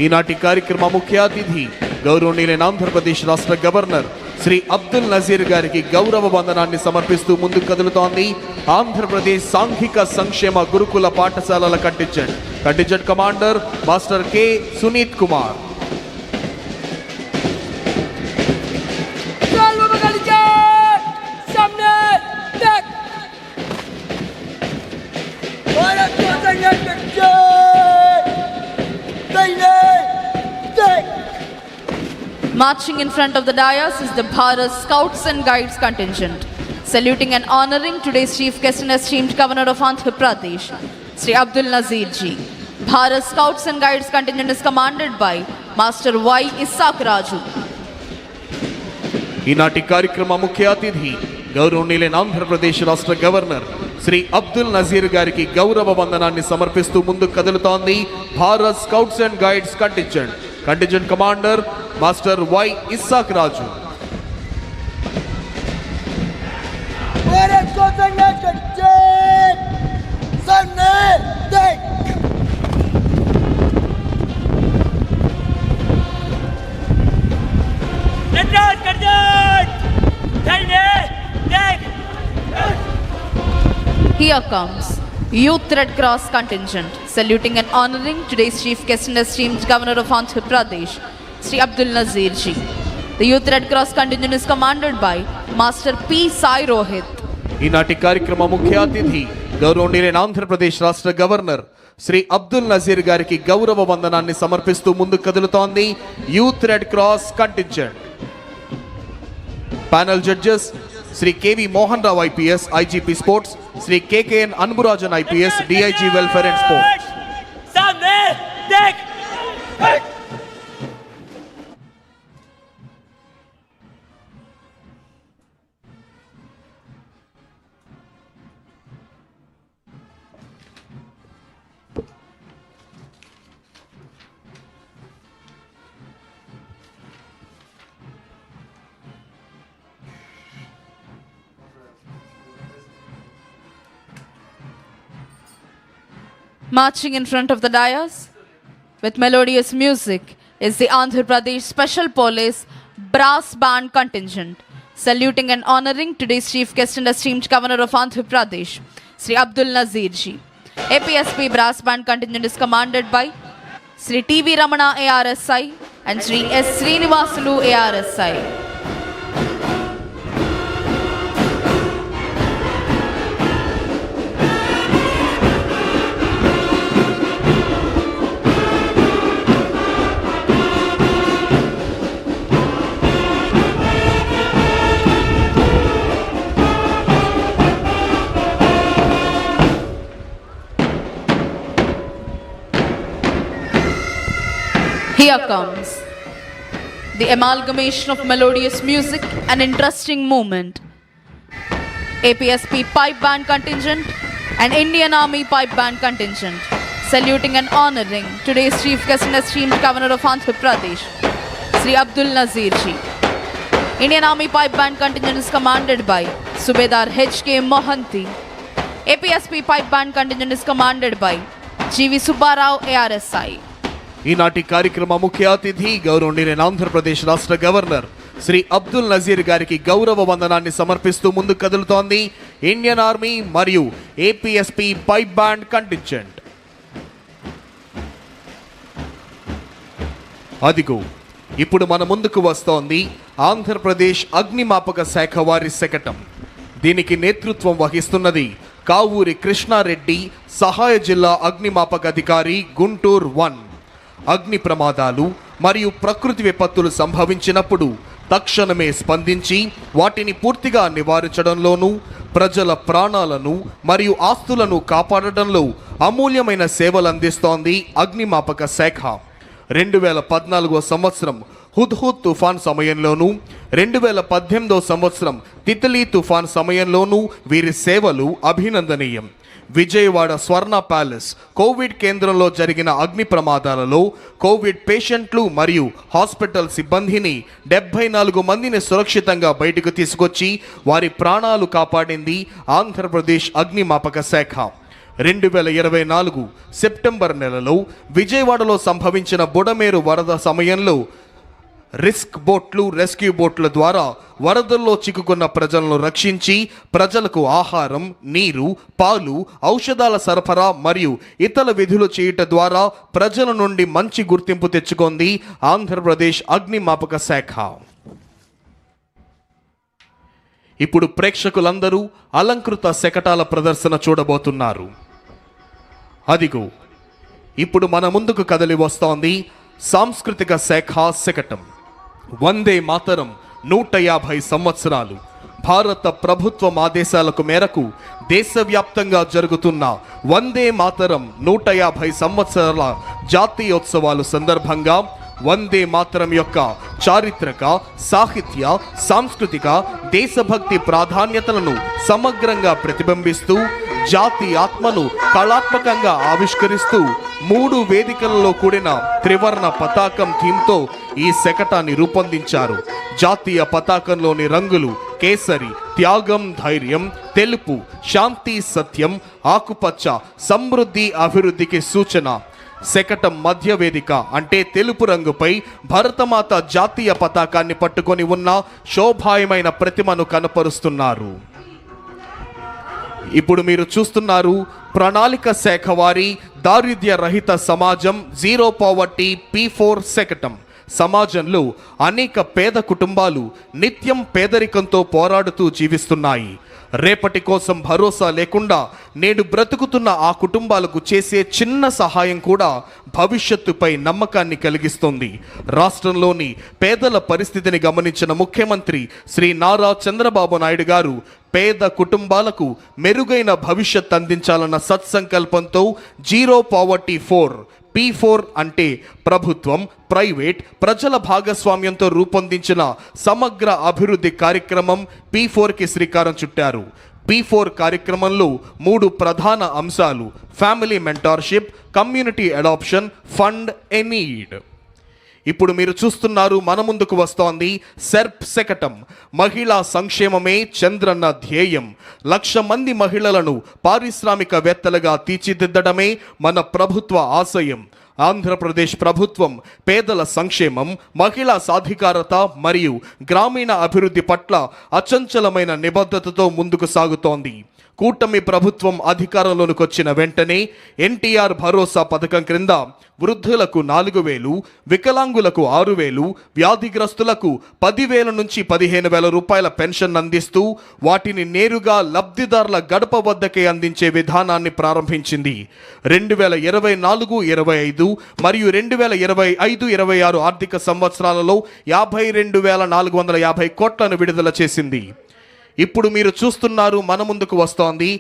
B: ఈనాటి కార్యక్రమ ముఖ్య అతిథి గౌరవనీయులైన ఆంధ్రప్రదేశ్ రాష్ట్ర governor Shri Abdul Nazir గారికి గౌరవ వందనాన్ని సమర్పిస్తూ ముందుకు కదులుతోంది ఆంధ్రప్రదేశ్ సాంఘిక సంక్షేమ గురుకుల పాఠశాలల contingent. Contingent commander master K Sunith Kumar.
A: Marching in front of the dais is the Bharat Scouts and Guides contingent, saluting and honoring today's Chief Guest and esteemed Governor of Andhra Pradesh, Sri Abdul Nazir Ji. Bharat Scouts and Guides contingent is commanded by Master Y. Isaac Raju.
B: ఈనాటి కార్యక్రమ ముఖ్య అతిథి గౌరవనీయులైన ఆంధ్రప్రదేశ్ రాష్ట్ర governor Shri Abdul Nazir గారికి గౌరవ వందనాన్ని సమర్పిస్తూ ముందుకు కదులుతోంది Bharat scouts and guides contingent. Contingent commander master Y Isaac Raju.
A: Here comes Youth Red Cross contingent, saluting and honoring today's Chief Guest and esteemed Governor of Andhra Pradesh, Sri Abdul Nazir Ji. The Youth Red Cross contingent is commanded by Master P. Sai Rohit.
B: ఈనాటి కార్యక్రమ ముఖ్య అతిథి గౌరవనీయులైన ఆంధ్రప్రదేశ్ రాష్ట్ర governor Shri Abdul Nazir గారికి గౌరవ వందనాన్ని సమర్పిస్తూ ముందుకు కదులుతోంది youth red cross contingent. Panel judges Shri KV Mohan Rao IPS, IGP sports, Shri KKN Anburajan IPS, DIG welfare and sports.
D: देख
A: Marching in front of the dais with melodious music is the Andhra Pradesh Special Police Brass Band Contingent, saluting and honoring today's chief guest and esteemed Governor of Andhra Pradesh, Sri Abdul Nazir ji. APSP Brass Band Contingent is commanded by Sri TV Ramana ARSI and Sri S. Srinivasulu ARSI. Here comes the amalgamation of melodious music and interesting movement. APSP Pipe Band Contingent and Indian Army Pipe Band Contingent, saluting and honoring today's chief guest and esteemed Governor of Andhra Pradesh, Sri Abdul Nazir ji. Indian Army Pipe Band Contingent is commanded by Subedar H.K. Mohanty. APSP Pipe Band Contingent is commanded by G.V. Subbarao ARSI.
B: ఈనాటి కార్యక్రమ ముఖ్య అతిథి గౌరవనీయులైన ఆంధ్రప్రదేశ్ రాష్ట్ర governor Shri Abdul Nazir గారికి గౌరవ వందనాన్ని సమర్పిస్తూ ముందుకు కదులుతోంది ఇండియన్ ఆర్మీ మరియు ఏపీఎస్పీ పైప్ బ్యాండ్ కంటింజెంట్. అదిగో ఇప్పుడు మన ముందుకు వస్తోంది ఆంధ్రప్రదేశ్ అగ్నిమాపక శాఖ వారి శకటం. దీనికి నేతృత్వం వహిస్తున్నది కావూరి కృష్ణారెడ్డి, సహాయ జిల్లా అగ్నిమాపక అధికారి, గుంటూరు 1. అగ్ని ప్రమాదాలు మరియు ప్రకృతి విపత్తులు సంభవించినప్పుడు తక్షణమే స్పందించి వాటిని పూర్తిగా నివారించడంలోనూ ప్రజల ప్రాణాలను మరియు ఆస్తులను కాపాడడంలో అమూల్యమైన సేవలు అందిస్తోంది అగ్నిమాపక శాఖ. 2014 సంవత్సరం హుద్హుద్ తుఫాన్ సమయంలోనూ 2018 సంవత్సరం తిత్లీ తుఫాన్ సమయంలోనూ వీరి సేవలు అభినందనీయం. విజయవాడ స్వర్ణ ప్యాలెస్ కోవిడ్ కేంద్రంలో జరిగిన అగ్ని ప్రమాదాలలో కోవిడ్ పేషెంట్లు మరియు హాస్పిటల్ సిబ్బందిని 74 మందిని సురక్షితంగా బయటకు తీసుకొచ్చి వారి ప్రాణాలు కాపాడింది ఆంధ్రప్రదేశ్ అగ్నిమాపక శాఖ. 2024 సెప్టెంబర్ నెలలో విజయవాడలో సంభవించిన బుడమేరు వరద సమయంలో రిస్క్ బోట్లు, రెస్క్యూ బోట్ల ద్వారా వరదల్లో చిక్కుకున్న ప్రజలను రక్షించి ప్రజలకు ఆహారం, నీరు, పాలు, ఔషధాల సరఫరా మరియు ఇతర విధులు చేయటం ద్వారా ప్రజల నుండి మంచి గుర్తింపు తెచ్చుకుంది ఆంధ్రప్రదేశ్ అగ్నిమాపక శాఖ. ఇప్పుడు ప్రేక్షకులందరూ అలంకృత శకటాల ప్రదర్శన చూడబోతున్నారు. అదిగో ఇప్పుడు మన ముందుకు కదలి వస్తోంది సాంస్కృతిక శాఖ శకటం. వందే మాతరం 150 సంవత్సరాలు. భారత ప్రభుత్వం ఆదేశాలకు మేరకు దేశవ్యాప్తంగా జరుగుతున్న వందే మాతరం 150 సంవత్సరాల జాతీయోత్సవాలు సందర్భంగా వందే మాతరం యొక్క చారిత్రక, సాహిత్య, సాంస్కృతిక, దేశభక్తి ప్రాధాన్యతలను సమగ్రంగా ప్రతిబింబిస్తూ జాతి ఆత్మను కళాత్మకంగా ఆవిష్కరిస్తూ 3 వేదికలలో కూడిన త్రివర్ణ పతాకం థీమ్తో ఈ శకటాన్ని రూపొందించారు. జాతీయ పతాకంలోని రంగులు కేసరి, త్యాగం, ధైర్యం, తెలుపు, శాంతి, సత్యం, ఆకుపచ్చ, సమృద్ధి, అభివృద్ధికి సూచన. శకటం మధ్య వేదిక అంటే తెలుపు రంగుపై భరతమాత జాతీయ పతాకాన్ని పట్టుకొని ఉన్న శోభాయమైన ప్రతిమను కనపరుస్తున్నారు. ఇప్పుడు మీరు చూస్తున్నారు ప్రణాళిక శాఖ వారి దారిద్ర్య రహిత సమాజం జీరో పావర్టీ P4 శకటం. సమాజంలో అనేక పేద కుటుంబాలు నిత్యం పేదరికంతో పోరాడుతూ జీవిస్తున్నాయి. రేపటి కోసం భరోసా లేకుండా నేడు బ్రతుకుతున్న ఆ కుటుంబాలకు చేసే చిన్న సహాయం కూడా భవిష్యత్తుపై నమ్మకాన్ని కలిగిస్తుంది. రాష్ట్రంలోని పేదల పరిస్థితిని గమనించిన ముఖ్యమంత్రి శ్రీ నారా చంద్రబాబు నాయుడు గారు పేద కుటుంబాలకు మెరుగైన భవిష్యత్ అందించాలన్న సత్సంకల్పంతో జీరో పావర్టీ 4 P4 అంటే ప్రభుత్వం, ప్రైవేట్, ప్రజల భాగస్వామ్యంతో రూపొందించిన సమగ్ర అభివృద్ధి కార్యక్రమం P4కి శ్రీకారం చుట్టారు. P4 కార్యక్రమంలో 3 ప్రధాన అంశాలు: family mentorship, community adoption, fund a need. ఇప్పుడు మీరు చూస్తున్నారు, మన ముందుకు వస్తోంది సెర్ప్ శకటం. మహిళా సంక్షేమమే చంద్రన్న ధ్యేయం. 1,00,000 మంది మహిళలను పారిశ్రామికవేత్తలుగా తీర్చిదిద్దడమే మన ప్రభుత్వ ఆశయం. ఆంధ్రప్రదేశ్ ప్రభుత్వం పేదల సంక్షేమం, మహిళా సాధికారత మరియు గ్రామీణ అభివృద్ధి పట్ల అచంచలమైన నిబద్ధతతో ముందుకు సాగుతోంది. కూటమి ప్రభుత్వం అధికారంలోకి వచ్చిన వెంటనే ఎన్టీఆర్ భరోసా పథకం క్రింద వృద్ధులకు 4,000, వికలాంగులకు 6,000, వ్యాధిగ్రస్తులకు 10,000 నుంచి 15,000 రూపాయల పెన్షన్ అందిస్తూ వాటిని నేరుగా లబ్ధిదారుల గడప వద్దకే అందించే విధానాన్ని ప్రారంభించింది. 2024-25 మరియు 2025-26 ఆర్థిక సంవత్సరాలలో 52,450 కోట్లను విడుదల చేసింది. ఇప్పుడు మీరు చూస్తున్నారు, మన ముందుకు వస్తోంది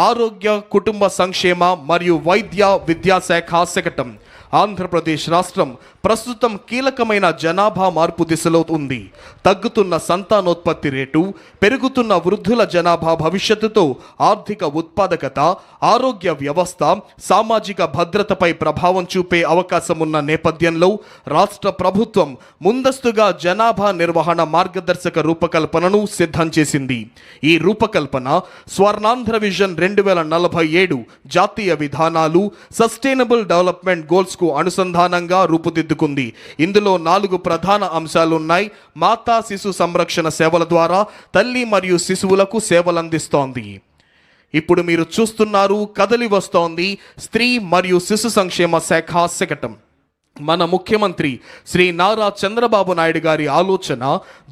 B: ఆరోగ్య, కుటుంబ సంక్షేమ మరియు వైద్య విద్యాశాఖ శకటం. ఆంధ్రప్రదేశ్ రాష్ట్రం ప్రస్తుతం కీలకమైన జనాభా మార్పు దిశలో ఉంది. తగ్గుతున్న సంతానోత్పత్తి రేటు, పెరుగుతున్న వృద్ధుల జనాభా భవిష్యత్తుతో ఆర్థిక ఉత్పాదకత, ఆరోగ్య వ్యవస్థ, సామాజిక భద్రతపై ప్రభావం చూపే అవకాశం ఉన్న నేపథ్యంలో రాష్ట్ర ప్రభుత్వం ముందస్తుగా జనాభా నిర్వహణ మార్గదర్శక రూపకల్పనను సిద్ధం చేసింది. ఈ రూపకల్పన స్వర్ణాంధ్ర విజన్ 2047 జాతీయ విధానాలు, సస్టైనబుల్ డెవలప్మెంట్ గోల్స్ కు అనుసంధానంగా రూపుదిద్దుకుంది. ఇందులో 4 ప్రధాన అంశాలున్నాయి. మాతా శిశు సంరక్షణ సేవల ద్వారా తల్లి మరియు శిశువులకు సేవలందిస్తోంది. ఇప్పుడు మీరు చూస్తున్నారు, కదలి వస్తోంది స్త్రీ మరియు శిశు సంక్షేమ శాఖ శకటం. మన ముఖ్యమంత్రి శ్రీ నారా చంద్రబాబు నాయుడు గారి ఆలోచన,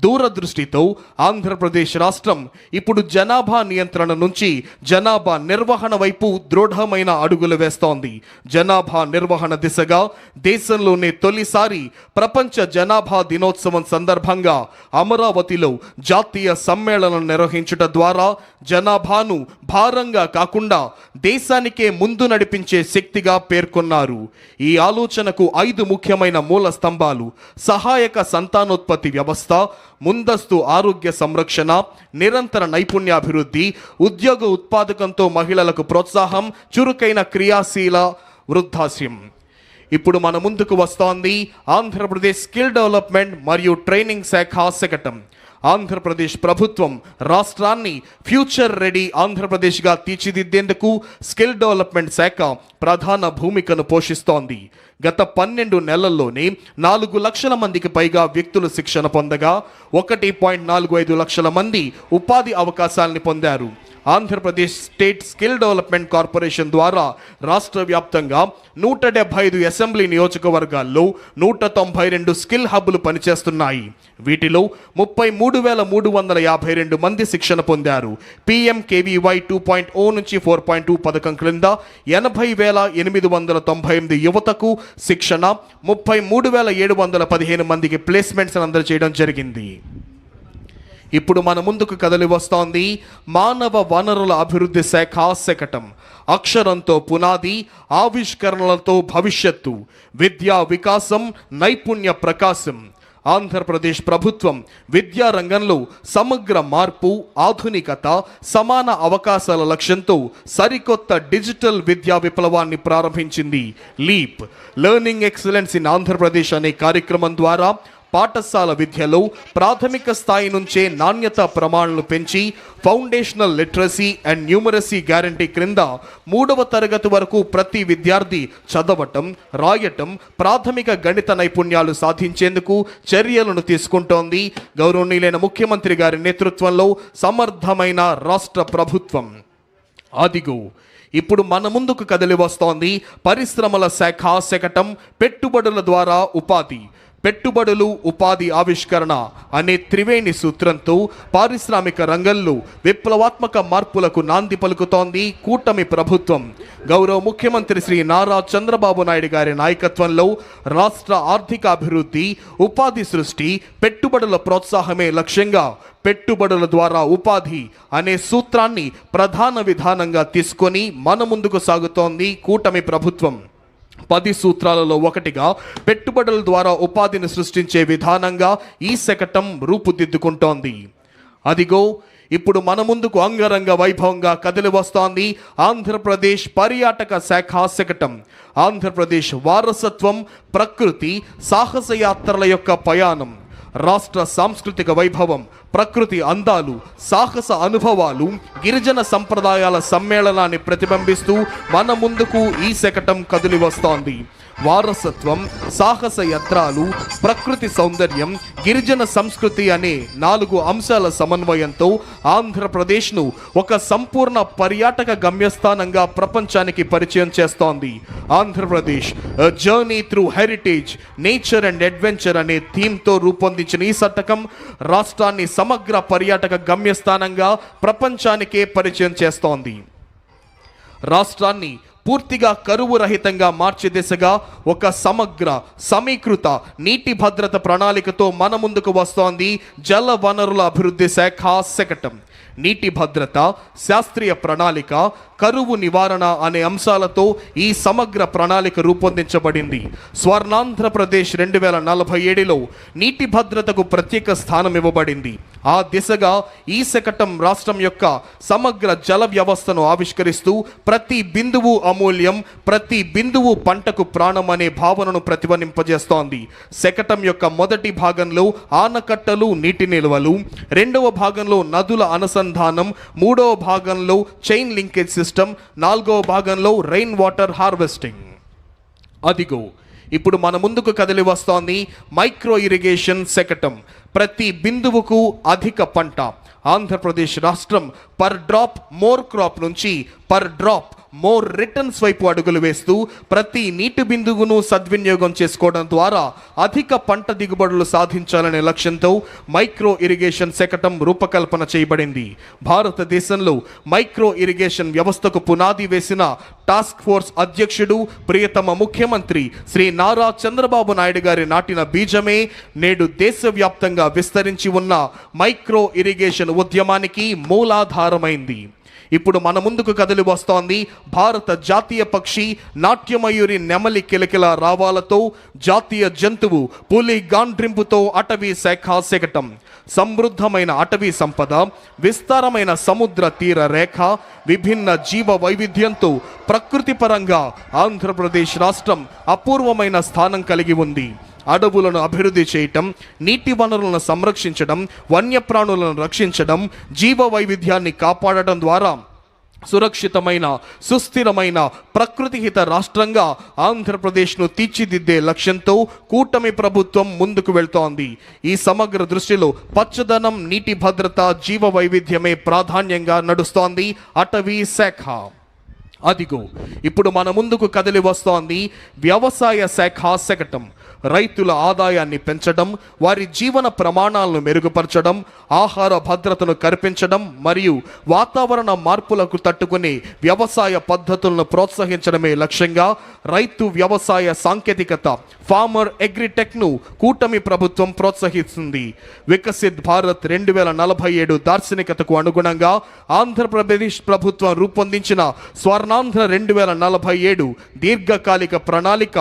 B: దూరదృష్టితో ఆంధ్రప్రదేశ్ రాష్ట్రం ఇప్పుడు జనాభా నియంత్రణ నుంచి జనాభా నిర్వహణ వైపు దృఢమైన అడుగులు వేస్తోంది. జనాభా నిర్వహణ దిశగా దేశంలోనే తొలిసారి ప్రపంచ జనాభా దినోత్సవం సందర్భంగా అమరావతిలో జాతీయ సమ్మేళనం నిర్వహించుట ద్వారా జనాభాను భారంగా కాకుండా దేశానికే ముందు నడిపించే శక్తిగా పేర్కొన్నారు. ఈ ఆలోచనకు 5 ముఖ్యమైన మూల స్తంభాలు: సహాయక సంతానోత్పత్తి వ్యవస్థ, ముందస్తు ఆరోగ్య సంరక్షణ, నిరంతర నైపుణ్యాభివృద్ధి, ఉద్యోగ ఉత్పాదకంతో మహిళలకు ప్రోత్సాహం, చురుకైన క్రియాశీల వృద్ధాశ్యం. ఇప్పుడు మన ముందుకు వస్తోంది ఆంధ్రప్రదేశ్ స్కిల్ డెవలప్మెంట్ మరియు ట్రైనింగ్ శాఖ శకటం. ఆంధ్రప్రదేశ్ ప్రభుత్వం రాష్ట్రాన్ని ఫ్యూచర్ రెడీ ఆంధ్రప్రదేశ్గా తీర్చిదిద్దేందుకు స్కిల్ డెవలప్మెంట్ శాఖ ప్రధాన భూమికను పోషిస్తోంది. గత 12 నెలల్లోనే 4 లక్షల మందికి పైగా వ్యక్తులు శిక్షణ పొందగా 1.45 లక్షల మంది ఉపాధి అవకాశాలని పొందారు. Andhra Pradesh state skill development corporation ద్వారా రాష్ట్ర వ్యాప్తంగా 175 అసెంబ్లీ నియోజకవర్గాల్లో 192 స్కిల్ హబ్లు పనిచేస్తున్నాయి. వీటిలో 33,352 మంది శిక్షణ పొందారు. PMKVY 2.0 నుంచి 4.2 పథకం క్రింద 80,898 యువతకు శిక్షణ, 33,715 మందికి ప్లేస్మెంట్స్ అందజేయడం జరిగింది. ఇప్పుడు మన ముందుకు కదలి వస్తోంది మానవ వనరుల అభివృద్ధి శాఖ శకటం. అక్షరంతో పునాది, ఆవిష్కరణలతో భవిష్యత్తు, విద్యా వికాసం, నైపుణ్య ప్రకాశం. ఆంధ్రప్రదేశ్ ప్రభుత్వం విద్యా రంగంలో సమగ్ర మార్పు, ఆధునికత, సమాన అవకాశాల లక్ష్యంతో సరికొత్త డిజిటల్ విద్యా విప్లవాన్ని ప్రారంభించింది. Leap learning excellence in Andhra Pradesh అనే కార్యక్రమం ద్వారా పాఠశాల విద్యలో ప్రాథమిక స్థాయి నుంచే నాణ్యత ప్రమాణాలను పెంచి foundational literacy and numeracy guarantee క్రింద 3వ తరగతి వరకు ప్రతి విద్యార్థి చదవటం, రాయటం, ప్రాథమిక గణిత నైపుణ్యాలు సాధించేందుకు చర్యలను తీసుకుంటోంది గౌరవనీయులైన ముఖ్యమంత్రి గారి నేతృత్వంలో సమర్థమైన రాష్ట్ర ప్రభుత్వం. అదిగో ఇప్పుడు మన ముందుకు కదిలి వస్తోంది పరిశ్రమల శాఖ శకటం. పెట్టుబడుల ద్వారా ఉపాధి, పెట్టుబడులు, ఉపాధి ఆవిష్కరణ అనే త్రివేణి సూత్రంతో పారిశ్రామిక రంగంలో విప్లవాత్మక మార్పులకు నాంది పలుకుతోంది కూటమి ప్రభుత్వం. గౌరవ ముఖ్యమంత్రి శ్రీ నారా చంద్రబాబు నాయుడు గారి నాయకత్వంలో రాష్ట్ర ఆర్థిక అభివృద్ధి, ఉపాధి సృష్టి, పెట్టుబడుల ప్రోత్సాహమే లక్ష్యంగా పెట్టుబడుల ద్వారా ఉపాధి అనే సూత్రాన్ని ప్రధాన విధానంగా తీసుకొని మన ముందుకు సాగుతోంది కూటమి ప్రభుత్వం. 10 సూత్రాలలో ఒకటిగా పెట్టుబడుల ద్వారా ఉపాధిని సృష్టించే విధానంగా ఈ శకటం రూపుదిద్దుకుంటోంది. అదిగో ఇప్పుడు మన ముందుకు అంగరంగ వైభవంగా కదిలి వస్తోంది ఆంధ్రప్రదేశ్ పర్యాటక శాఖ శకటం. ఆంధ్రప్రదేశ్ వారసత్వం, ప్రకృతి, సాహస యాత్రల యొక్క పయాణం, రాష్ట్ర సాంస్కృతిక వైభవం, ప్రకృతి అందాలు, సాహస అనుభవాలు, గిరిజన సంప్రదాయాల సమ్మేళనాన్ని ప్రతిబింబిస్తూ మన ముందుకు ఈ శకటం కదిలి వస్తోంది. వారసత్వం, సాహస యాత్రలు, ప్రకృతి సౌందర్యం, గిరిజన సంస్కృతి అనే 4 అంశాల సమన్వయంతో ఆంధ్రప్రదేశ్ను ఒక సంపూర్ణ పర్యాటక గమ్యస్థానంగా ప్రపంచానికి పరిచయం చేస్తోంది. Andhra Pradesh journey through heritage, nature and adventure అనే థీమ్తో రూపొందించిన ఈ శతకం రాష్ట్రాన్ని సమగ్ర పర్యాటక గమ్యస్థానంగా ప్రపంచానికే పరిచయం చేస్తోంది. రాష్ట్రాన్ని పూర్తిగా కరువు రహితంగా మార్చే దిశగా ఒక సమగ్ర సమీకృత నీటి భద్రత ప్రణాళికతో మన ముందుకు వస్తోంది జల వనరుల అభివృద్ధి శాఖ శకటం. నీటి భద్రత, శాస్త్రీయ ప్రణాళిక, కరువు నివారణ అనే అంశాలతో ఈ సమగ్ర ప్రణాళిక రూపొందించబడింది. స్వర్ణాంధ్రప్రదేశ్ 2047లో నీటి భద్రతకు ప్రత్యేక స్థానం ఇవ్వబడింది. ఆ దిశగా ఈ శకటం రాష్ట్రం యొక్క సమగ్ర జల వ్యవస్థను ఆవిష్కరిస్తూ ప్రతి బిందువు అమూల్యం, ప్రతి బిందువు పంటకు ప్రాణం అనే భావనను ప్రతిధ్వనింపజేస్తోంది. శకటం యొక్క మొదటి భాగంలో ఆనకట్టలు, నీటి నిల్వలు, రెండవ భాగంలో నదుల అనుసంధానం, మూడవ భాగంలో చైన్ లింకేజ్ సిస్టమ్, నాలుగవ భాగంలో రెయిన్ వాటర్ హార్వెస్టింగ్. అదిగో ఇప్పుడు మన ముందుకు కదిలి వస్తోంది మైక్రో ఇరిగేషన్ శకటం. ప్రతి బిందువుకు అధిక పంట. ఆంధ్రప్రదేశ్ రాష్ట్రం పర్ డ్రాప్ మోర్ క్రాప్ నుంచి పర్ డ్రాప్ మోర్ రిటర్న్స్ వైపు అడుగులు వేస్తూ ప్రతి నీటి బిందువును సద్వినియోగం చేసుకోవడం ద్వారా అధిక పంట దిగుబడులు సాధించాలనే లక్ష్యంతో మైక్రో ఇరిగేషన్ శకటం రూపకల్పన చేయబడింది. భారతదేశంలో మైక్రో ఇరిగేషన్ వ్యవస్థకు పునాది వేసిన టాస్క్ ఫోర్స్ అధ్యక్షుడు, ప్రియతమ ముఖ్యమంత్రి శ్రీ నారా చంద్రబాబు నాయుడు గారి నాటిన బీజమే నేడు దేశవ్యాప్తంగా విస్తరించి ఉన్న మైక్రో ఇరిగేషన్ ఉద్యమానికి మూలాధారమైంది. ఇప్పుడు మన ముందుకు కదిలి వస్తోంది భారత జాతీయ పక్షి నాట్యమయూరి నెమలి కిలకిల రావాలతో, జాతీయ జంతువు పులి గాండ్రింపుతో అటవీ శాఖ శకటం. సమృద్ధమైన అటవీ సంపద, విస్తారమైన సముద్ర తీర రేఖ, విభిన్న జీవ వైవిధ్యంతో ప్రకృతి పరంగా ఆంధ్రప్రదేశ్ రాష్ట్రం అపూర్వమైన స్థానం కలిగి ఉంది. అడవులను అభివృద్ధి చేయటం, నీటి వనరులను సంరక్షించడం, వన్యప్రాణులను రక్షించడం, జీవ వైవిధ్యాన్ని కాపాడటం ద్వారా సురక్షితమైన, సుస్థిరమైన, ప్రకృతిహిత రాష్ట్రంగా ఆంధ్రప్రదేశ్ను తీర్చిదిద్దే లక్ష్యంతో కూటమి ప్రభుత్వం ముందుకు వెళ్తోంది. ఈ సమగ్ర దృష్టిలో పచ్చదనం, నీటి భద్రత, జీవ వైవిధ్యమే ప్రాధాన్యంగా నడుస్తోంది అటవీ శాఖ. అదిగో ఇప్పుడు మన ముందుకు కదిలి వస్తోంది వ్యవసాయ శాఖ శకటం. రైతుల ఆదాయాన్ని పెంచడం, వారి జీవన ప్రమాణాలను మెరుగుపరచడం, ఆహార భద్రతను కల్పించడం మరియు వాతావరణ మార్పులకు తట్టుకునే వ్యవసాయ పద్ధతులను ప్రోత్సహించడమే లక్ష్యంగా రైతు వ్యవసాయ సాంకేతికత, ఫార్మర్ అగ్రిటెక్ను కూటమి ప్రభుత్వం ప్రోత్సహిస్తుంది. వికసిత్ భారత్ 2047 దార్శనికతకు అనుగుణంగా ఆంధ్రప్రదేశ్ ప్రభుత్వం రూపొందించిన స్వర్ణాంధ్ర 2047 దీర్ఘకాలిక ప్రణాళిక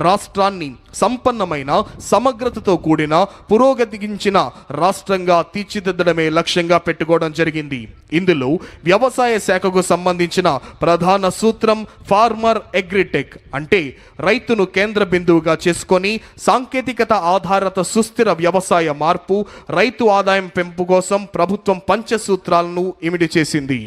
B: రాష్ట్రాన్ని సంపన్నమైన, సమగ్రతతో కూడిన, పురోగతించిన రాష్ట్రంగా తీర్చిదిద్దడమే లక్ష్యంగా పెట్టుకోవడం జరిగింది. ఇందులో వ్యవసాయ శాఖకు సంబంధించిన ప్రధాన సూత్రం ఫార్మర్ అగ్రిటెక్, అంటే రైతును కేంద్ర బిందువుగా చేసుకొని సాంకేతికత ఆధారిత సుస్థిర వ్యవసాయ మార్పు, రైతు ఆదాయం పెంపు కోసం ప్రభుత్వం పంచసూత్రాలను ఇమిడి చేసింది.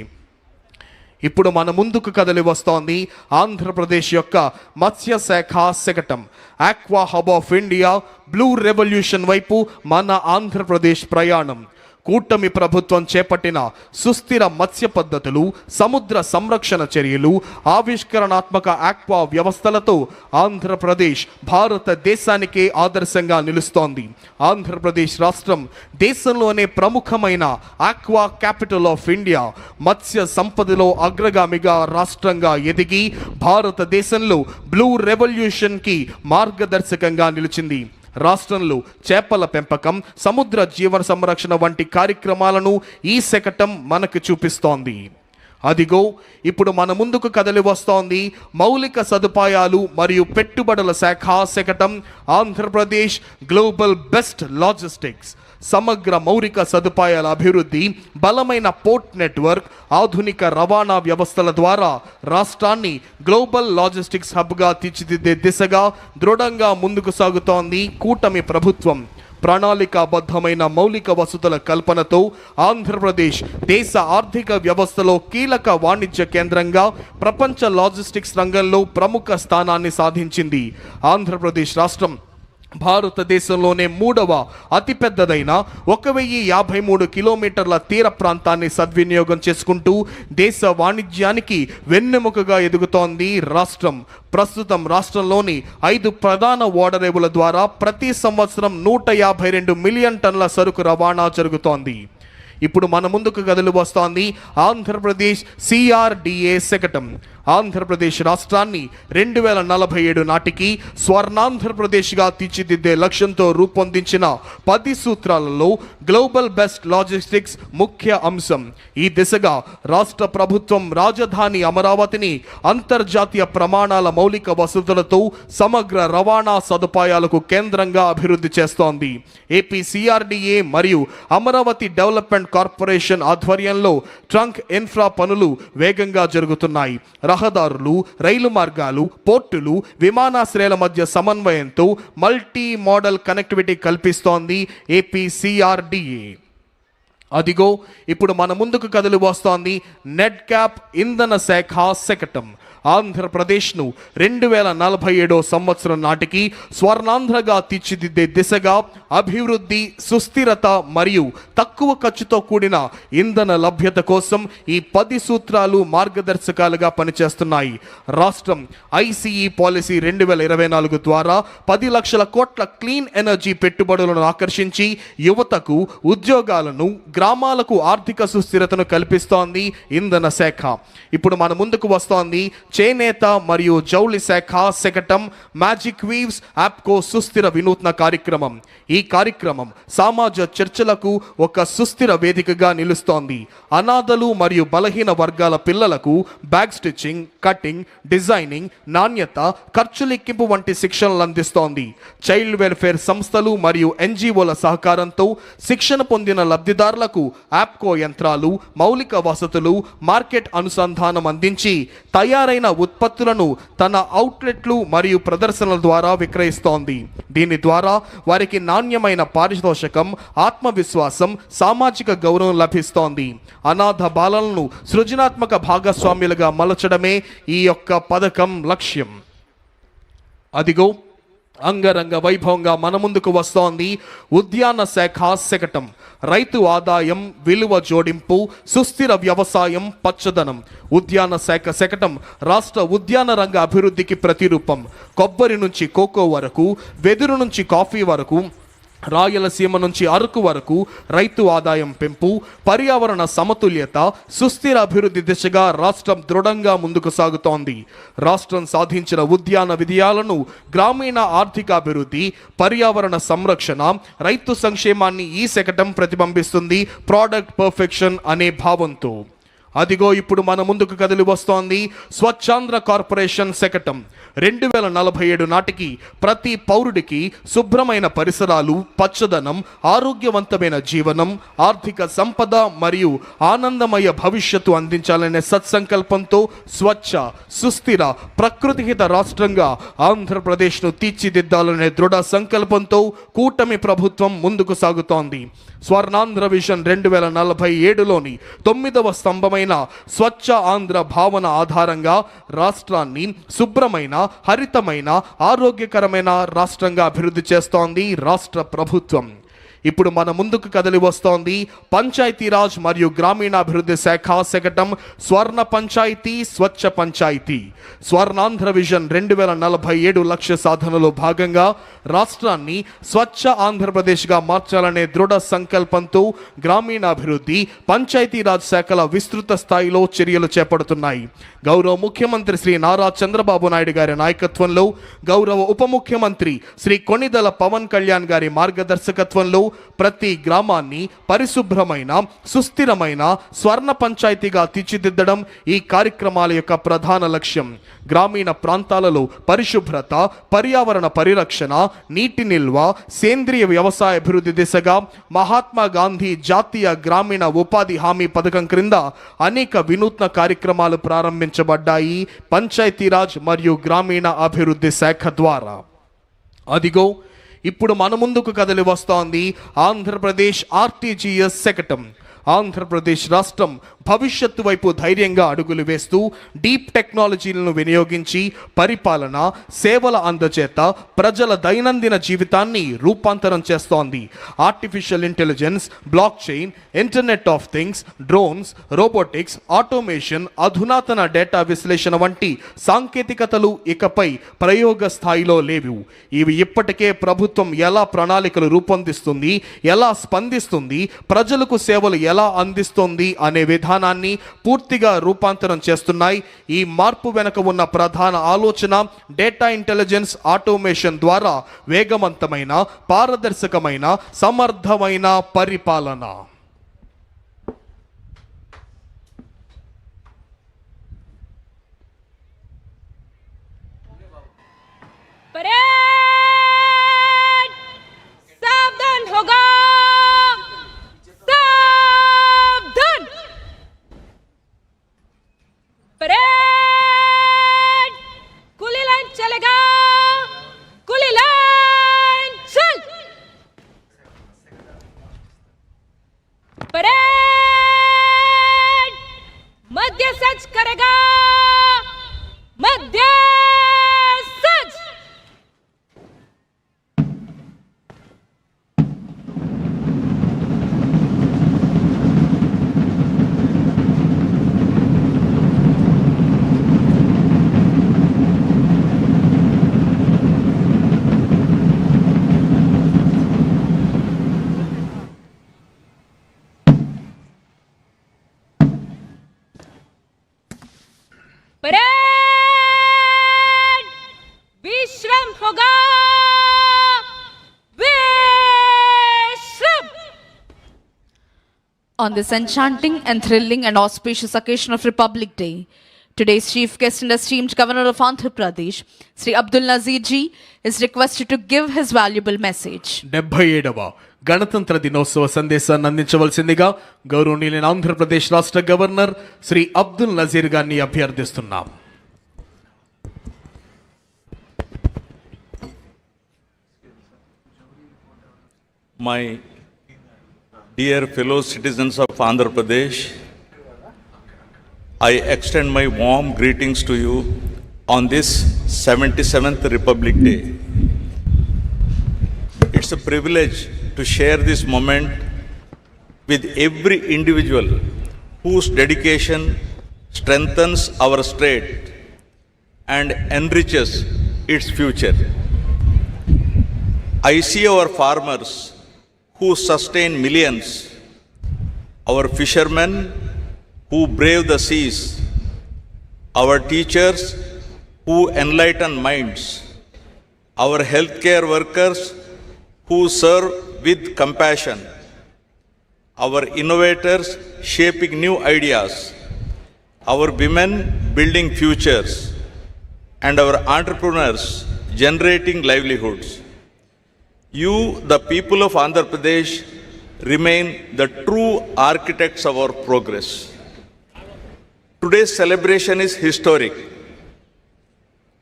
B: ఇప్పుడు మన ముందుకు కదిలి వస్తోంది ఆంధ్రప్రదేశ్ యొక్క మత్స్య శాఖ శకటం. Aqua hub of India, blue revolution వైపు మన ఆంధ్రప్రదేశ్ ప్రయాణం. కూటమి ప్రభుత్వం చేపట్టిన సుస్థిర మత్స్య పద్ధతులు, సముద్ర సంరక్షణ చర్యలు, ఆవిష్కరణాత్మక ఆక్వా వ్యవస్థలతో ఆంధ్రప్రదేశ్ భారతదేశానికే ఆదర్శంగా నిలుస్తోంది. ఆంధ్రప్రదేశ్ రాష్ట్రం దేశంలోనే ప్రముఖమైన ఆక్వా క్యాపిటల్ ఆఫ్ ఇండియా, మత్స్య సంపదలో అగ్రగామిగా రాష్ట్రంగా ఎదిగి భారతదేశంలో బ్లూ రెవల్యూషన్కి మార్గదర్శకంగా నిలిచింది. రాష్ట్రంలో చేపల పెంపకం, సముద్ర జీవన సంరక్షణ వంటి కార్యక్రమాలను ఈ శకటం మనకు చూపిస్తోంది. అదిగో ఇప్పుడు మన ముందుకు కదలి వస్తోంది మౌలిక సదుపాయాలు మరియు పెట్టుబడుల శాఖ శకటం ఆంధ్రప్రదేశ్ గ్లోబల్ బెస్ట్ లాజిస్టిక్స్. సమగ్ర మౌలిక సదుపాయాల అభివృద్ధి, బలమైన పోర్ట్ నెట్వర్క్, ఆధునిక రవాణా వ్యవస్థల ద్వారా రాష్ట్రాన్ని గ్లోబల్ లాజిస్టిక్స్ హబ్గా తీర్చిదిద్దే దిశగా దృఢంగా ముందుకు సాగుతోంది కూటమి ప్రభుత్వం. ప్రణాళికాబద్ధమైన మౌలిక వసతుల కల్పనతో ఆంధ్రప్రదేశ్ దేశ ఆర్థిక వ్యవస్థలో కీలక వాణిజ్య కేంద్రంగా ప్రపంచ లాజిస్టిక్స్ రంగంలో ప్రముఖ స్థానాన్ని సాధించింది. ఆంధ్రప్రదేశ్ రాష్ట్రం భారతదేశంలోనే 3వ అతిపెద్దదైన 1053 కిలోమీటర్ల తీర ప్రాంతాన్ని సద్వినియోగం చేసుకుంటూ దేశ వాణిజ్యానికి వెన్నెముకగా ఎదుగుతోంది రాష్ట్రం. ప్రస్తుతం రాష్ట్రంలోని 5 ప్రధాన ఓడరేవుల ద్వారా ప్రతి సంవత్సరం 152 మిలియన్ టన్నుల సరుకు రవాణా జరుగుతోంది. ఇప్పుడు మన ముందుకు కదలి వస్తోంది ఆంధ్రప్రదేశ్ CRDA శకటం. ఆంధ్రప్రదేశ్ రాష్ట్రాన్ని 2047 నాటికి స్వర్ణాంధ్రప్రదేశ్గా తీర్చిదిద్దే లక్ష్యంతో రూపొందించిన 10 సూత్రాలలో గ్లోబల్ బెస్ట్ లాజిస్టిక్స్ ముఖ్య అంశం. ఈ దిశగా రాష్ట్ర ప్రభుత్వం రాజధాని అమరావతిని అంతర్జాతీయ ప్రమాణాల మౌలిక వసతులతో సమగ్ర రవాణా సదుపాయాలకు కేంద్రంగా అభివృద్ధి చేస్తోంది. ఏపీ CRDA మరియు అమరావతి డెవలప్మెంట్ కార్పొరేషన్ ఆధ్వర్యంలో ట్రంక్ ఇన్ఫ్రా పనులు వేగంగా జరుగుతున్నాయి. రహదారులు, రైలు మార్గాలు, పోర్టులు, విమానాశ్రయాల మధ్య సమన్వయంతో మల్టీ మోడల్ కనెక్టివిటీ కల్పిస్తోంది ఏపీ CRDA. అదిగో ఇప్పుడు మన ముందుకు కదిలి వస్తోంది నెట్ క్యాప్ ఇంధన శాఖ శకటం. ఆంధ్రప్రదేశ్ను 2047 సంవత్సరం నాటికి స్వర్ణాంధ్రగా తీర్చిదిద్దే దిశగా అభివృద్ధి, సుస్థిరత మరియు తక్కువ ఖర్చుతో కూడిన ఇంధన లభ్యత కోసం ఈ 10 సూత్రాలు మార్గదర్శకాలుగా పనిచేస్తున్నాయి. రాష్ట్రం ICE పాలసీ 2024 ద్వారా 10 లక్షల కోట్ల క్లీన్ ఎనర్జీ పెట్టుబడులను ఆకర్షించి యువతకు ఉద్యోగాలను, గ్రామాలకు ఆర్థిక సుస్థిరతను కల్పిస్తోంది ఇంధన శాఖ. ఇప్పుడు మన ముందుకు వస్తోంది చేనేత మరియు జౌళి శాఖ శకటం మ్యాజిక్ వీవ్స్ యాప్కో సుస్థిర వినూత్న కార్యక్రమం. ఈ కార్యక్రమం సమాజ చర్చలకు ఒక సుస్థిర వేదికగా నిలుస్తోంది. అనాథలు మరియు బలహీన వర్గాల పిల్లలకు బ్యాగ్ స్టిచ్చింగ్, కటింగ్, డిజైనింగ్, నాణ్యత, ఖర్చు లెక్కింపు వంటి శిక్షణలు అందిస్తోంది. చైల్డ్ వెల్ఫేర్ సంస్థలు మరియు NGOల సహకారంతో శిక్షణ పొందిన లబ్ధిదారులకు యాప్కో యంత్రాలు, మౌలిక వసతులు, మార్కెట్ అనుసంధానం అందించి తయారైన ఉత్పత్తులను తన అవుట్లెట్లు మరియు ప్రదర్శనల ద్వారా విక్రయిస్తోంది. దీని ద్వారా వారికి నాణ్యమైన పారితోషికం, ఆత్మవిశ్వాసం, సామాజిక గౌరవం లభిస్తోంది. అనాథ బాలలను సృజనాత్మక భాగస్వామ్యులుగా మలచడమే ఈ యొక్క పథకం లక్ష్యం. అదిగో అంగరంగ వైభవంగా మన ముందుకు వస్తోంది ఉద్యాన శాఖ శకటం. రైతు ఆదాయం, విలువ జోడింపు, సుస్థిర వ్యవసాయం, పచ్చదనం. ఉద్యాన శాఖ శకటం రాష్ట్ర ఉద్యాన రంగ అభివృద్ధికి ప్రతిరూపం. కొబ్బరి నుంచి కోకో వరకు, వెదురు నుంచి కాఫీ వరకు, రాయలసీమ నుంచి అరకు వరకు రైతు ఆదాయం పెంపు, పర్యావరణ సమతుల్యత, సుస్థిర అభివృద్ధి దిశగా రాష్ట్రం దృఢంగా ముందుకు సాగుతోంది. రాష్ట్రం సాధించిన ఉద్యాన విజయాలను గ్రామీణ ఆర్థికాభివృద్ధి, పర్యావరణ సంరక్షణ, రైతు సంక్షేమాన్ని ఈ శకటం ప్రతిబింబిస్తుంది. ప్రోడక్ట్ పర్ఫెక్షన్ అనే భావంతో. అదిగో ఇప్పుడు మన ముందుకు కదిలి వస్తోంది స్వచ్ఛాంధ్ర కార్పొరేషన్ శకటం. 2047 నాటికి ప్రతి పౌరుడికి శుభ్రమైన పరిసరాలు, పచ్చదనం, ఆరోగ్యవంతమైన జీవనం, ఆర్థిక సంపద మరియు ఆనందమయ భవిష్యత్తు అందించాలనే సత్సంకల్పంతో స్వచ్ఛ, సుస్థిర, ప్రకృతిహిత రాష్ట్రంగా ఆంధ్రప్రదేశ్ను తీర్చిదిద్దాలనే దృఢ సంకల్పంతో కూటమి ప్రభుత్వం ముందుకు సాగుతోంది. స్వర్ణాంధ్ర విజన్ 2047లోని 9వ స్తంభమైన స్వచ్ఛ ఆంధ్ర భావన ఆధారంగా రాష్ట్రాన్ని శుభ్రమైన, హరితమైన, ఆరోగ్యకరమైన రాష్ట్రంగా అభివృద్ధి చేస్తోంది రాష్ట్ర ప్రభుత్వం. ఇప్పుడు మన ముందుకు కదిలి వస్తోంది పంచాయతీరాజ్ మరియు గ్రామీణాభివృద్ధి శాఖ శకటం స్వర్ణ పంచాయతీ, స్వచ్ఛ పంచాయతీ. స్వర్ణాంధ్ర విజన్ 2047 లక్ష్య సాధనలో భాగంగా రాష్ట్రాన్ని స్వచ్ఛ ఆంధ్రప్రదేశ్గా మార్చాలనే దృఢ సంకల్పంతో గ్రామీణాభివృద్ధి, పంచాయతీరాజ్ శాఖల విస్తృత స్థాయిలో చర్యలు చేపడుతున్నాయి. గౌరవ ముఖ్యమంత్రి శ్రీ నారా చంద్రబాబు నాయుడు గారి నాయకత్వంలో, గౌరవ ఉప ముఖ్యమంత్రి శ్రీ కొణిదెల పవన్ కళ్యాణ్ గారి మార్గదర్శకత్వంలో ప్రతి గ్రామాన్ని పరిశుభ్రమైన సుస్థిరమైన స్వర్ణ పంచాయతీగా తీర్చిదిద్దడం ఈ కార్యక్రమాల యొక్క ప్రధాన లక్ష్యం. గ్రామీణ ప్రాంతాలలో పరిశుభ్రత, పర్యావరణ పరిరక్షణ, నీటి నిల్వ, సేంద్రియ వ్యవసాయ అభివృద్ధి దిశగా మహాత్మా గాంధీ జాతీయ గ్రామీణ ఉపాధి హామీ పథకం క్రింద అనేక వినూత్న కార్యక్రమాలు ప్రారంభించబడ్డాయి పంచాయతీరాజ్ మరియు గ్రామీణ అభివృద్ధి శాఖ ద్వారా. అదిగో ఇప్పుడు మన ముందుకు కదలి వస్తోంది ఆంధ్రప్రదేశ్ ఆర్టీజీఎస్ శకటం. ఆంధ్రప్రదేశ్ రాష్ట్రం భవిష్యత్తు వైపు ధైర్యంగా అడుగులు వేస్తూ డీప్ టెక్నాలజీలను వినియోగించి పరిపాలన, సేవల అందచేత ప్రజల దైనందిన జీవితాన్ని రూపాంతరం చేస్తోంది. Artificial intelligence, block chain, internet of things, drones, robotics, automation, అధునాతన డేటా విశ్లేషణ వంటి సాంకేతికతలు ఇకపై ప్రయోగ స్థాయిలో లేవు. ఇవి ఇప్పటికే ప్రభుత్వం ఎలా ప్రణాళికలు రూపొందిస్తుంది, ఎలా స్పందిస్తుంది, ప్రజలకు సేవలు ఎలా అందిస్తుంది అనే విధానాన్ని పూర్తిగా రూపాంతరం చేస్తున్నాయి. ఈ మార్పు వెనుక ఉన్న ప్రధాన ఆలోచన డేటా ఇంటెలిజెన్స్, ఆటోమేషన్ ద్వారా వేగవంతమైన, పారదర్శకమైన, సమర్థమైన పరిపాలన.
C: परेड सावधान होगा, सावधान. परेड कुली लाइन चलेगा, कुली लाइन चल. परेड मध्य सच करेगा, मध्य सच. परेड विश्राम होगा, विश्राम.
A: On this enchanting and thrilling and auspicious occasion of Republic Day, today's chief guest and esteemed Governor of Andhra Pradesh, Sri Abdul Nazir ji, is requested to give his valuable message.
B: 77వ గణతంత్ర దినోత్సవ సందేశాన్ని అందించవలసిందిగా గౌరవనీయులైన ఆంధ్రప్రదేశ్ రాష్ట్ర governor Shri Abdul Nazeer గారిని అభ్యర్థిస్తున్నాం.
E: My dear fellow citizens of Andhra Pradesh, I extend my warm greetings to you on this 77th Republic Day. It's a privilege to share this moment with every individual whose dedication strengthens our state and enriches its future. I see our farmers who sustain millions, our fishermen who brave the seas, our teachers who enlighten minds, our healthcare workers who serve with compassion, our innovators shaping new ideas, our women building futures, and our entrepreneurs generating livelihoods. You, the people of Andhra Pradesh, remain the true architects of our progress. Today's celebration is historic.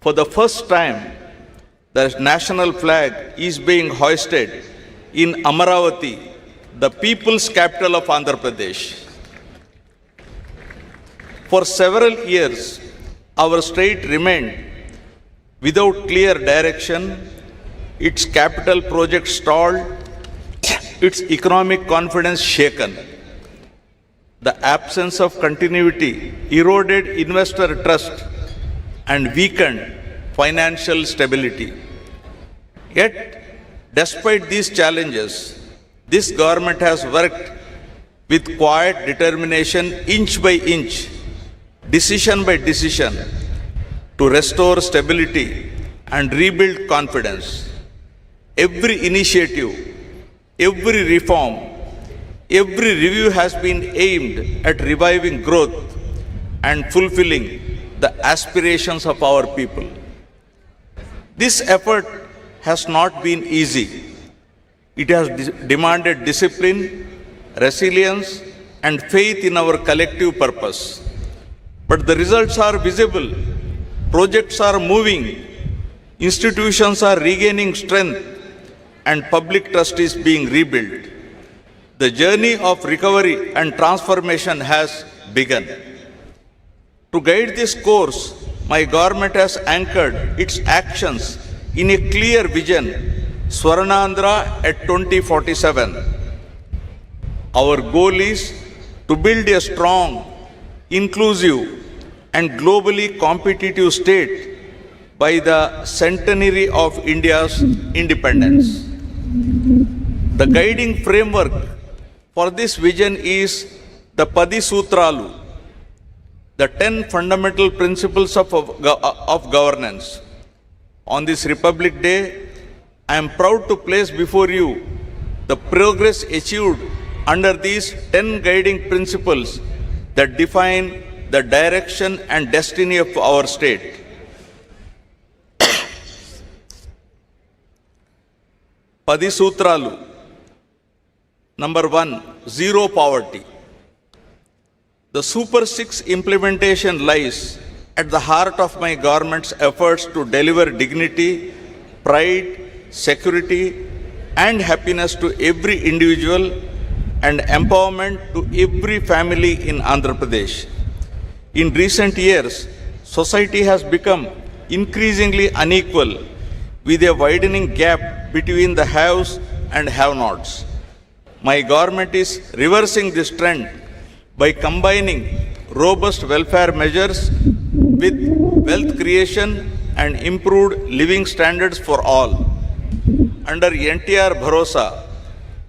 E: For the first time, the national flag is being hoisted in Amaravati, the people's capital of Andhra Pradesh. For several years, our state remained without clear direction, its capital project stalled, its economic confidence shaken. The absence of continuity eroded investor trust and weakened financial stability. Yet, despite these challenges, this government has worked with quiet determination, inch by inch, decision by decision, to restore stability and rebuild confidence. Every initiative, every reform, every review has been aimed at reviving growth and fulfilling the aspirations of our people. This effort has not been easy. It has demanded discipline, resilience, and faith in our collective purpose. But the results are visible. Projects are moving, institutions are regaining strength, and public trust is being rebuilt. The journey of recovery and transformation has begun. To guide this course, my government has anchored its actions in a clear vision, Swarnandhra at 2047. Our goal is to build a strong, inclusive, and globally competitive state by the centenary of India's independence. The guiding framework for this vision is the Padi Sutralu, the 10 fundamental principles of governance. On this Republic Day, I am proud to place before you the progress achieved under these 10 guiding principles that define the direction and destiny of our state. Padi Sutralu. Number 1, zero poverty. The Super 6 implementation lies at the heart of my government's efforts to deliver dignity, pride, security, and happiness to every individual and empowerment to every family in Andhra Pradesh. In recent years, society has become increasingly unequal with a widening gap between the haves and have-nots. My government is reversing this trend by combining robust welfare measures with wealth creation and improved living standards for all. Under NTR Bharosa,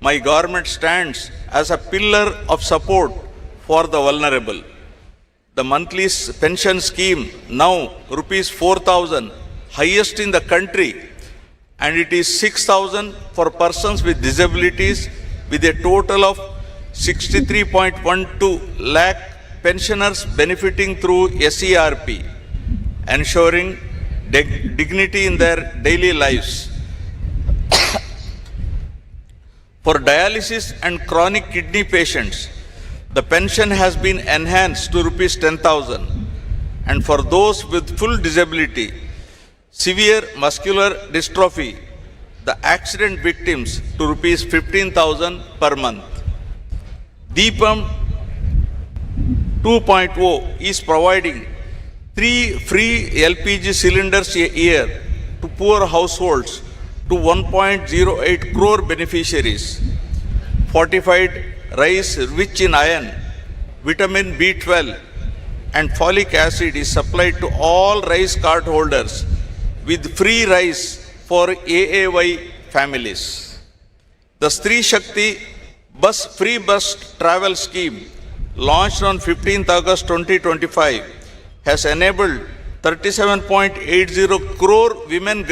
E: my government stands as a pillar of support for the vulnerable. The monthly pension scheme, now rupees 4,000, highest in the country, and it is 6,000 for persons with disabilities, with a total of 63.12 lakh pensioners benefiting through SERP, ensuring dignity in their daily lives. For dialysis and chronic kidney patients, the pension has been enhanced to rupees 10,000, and for those with full disability, severe muscular dystrophy, the accident victims to rupees 15,000 per month. Deepam 2.0 is providing 3 free LPG cylinders a year to poor households to 1.08 crore beneficiaries. Fortified rice rich in iron, vitamin B12 and folic acid is supplied to all rice card holders with free rice for AAY families. The Stree Shakti free bus travel scheme launched on 15th August 2025 has enabled 37.80 crore women,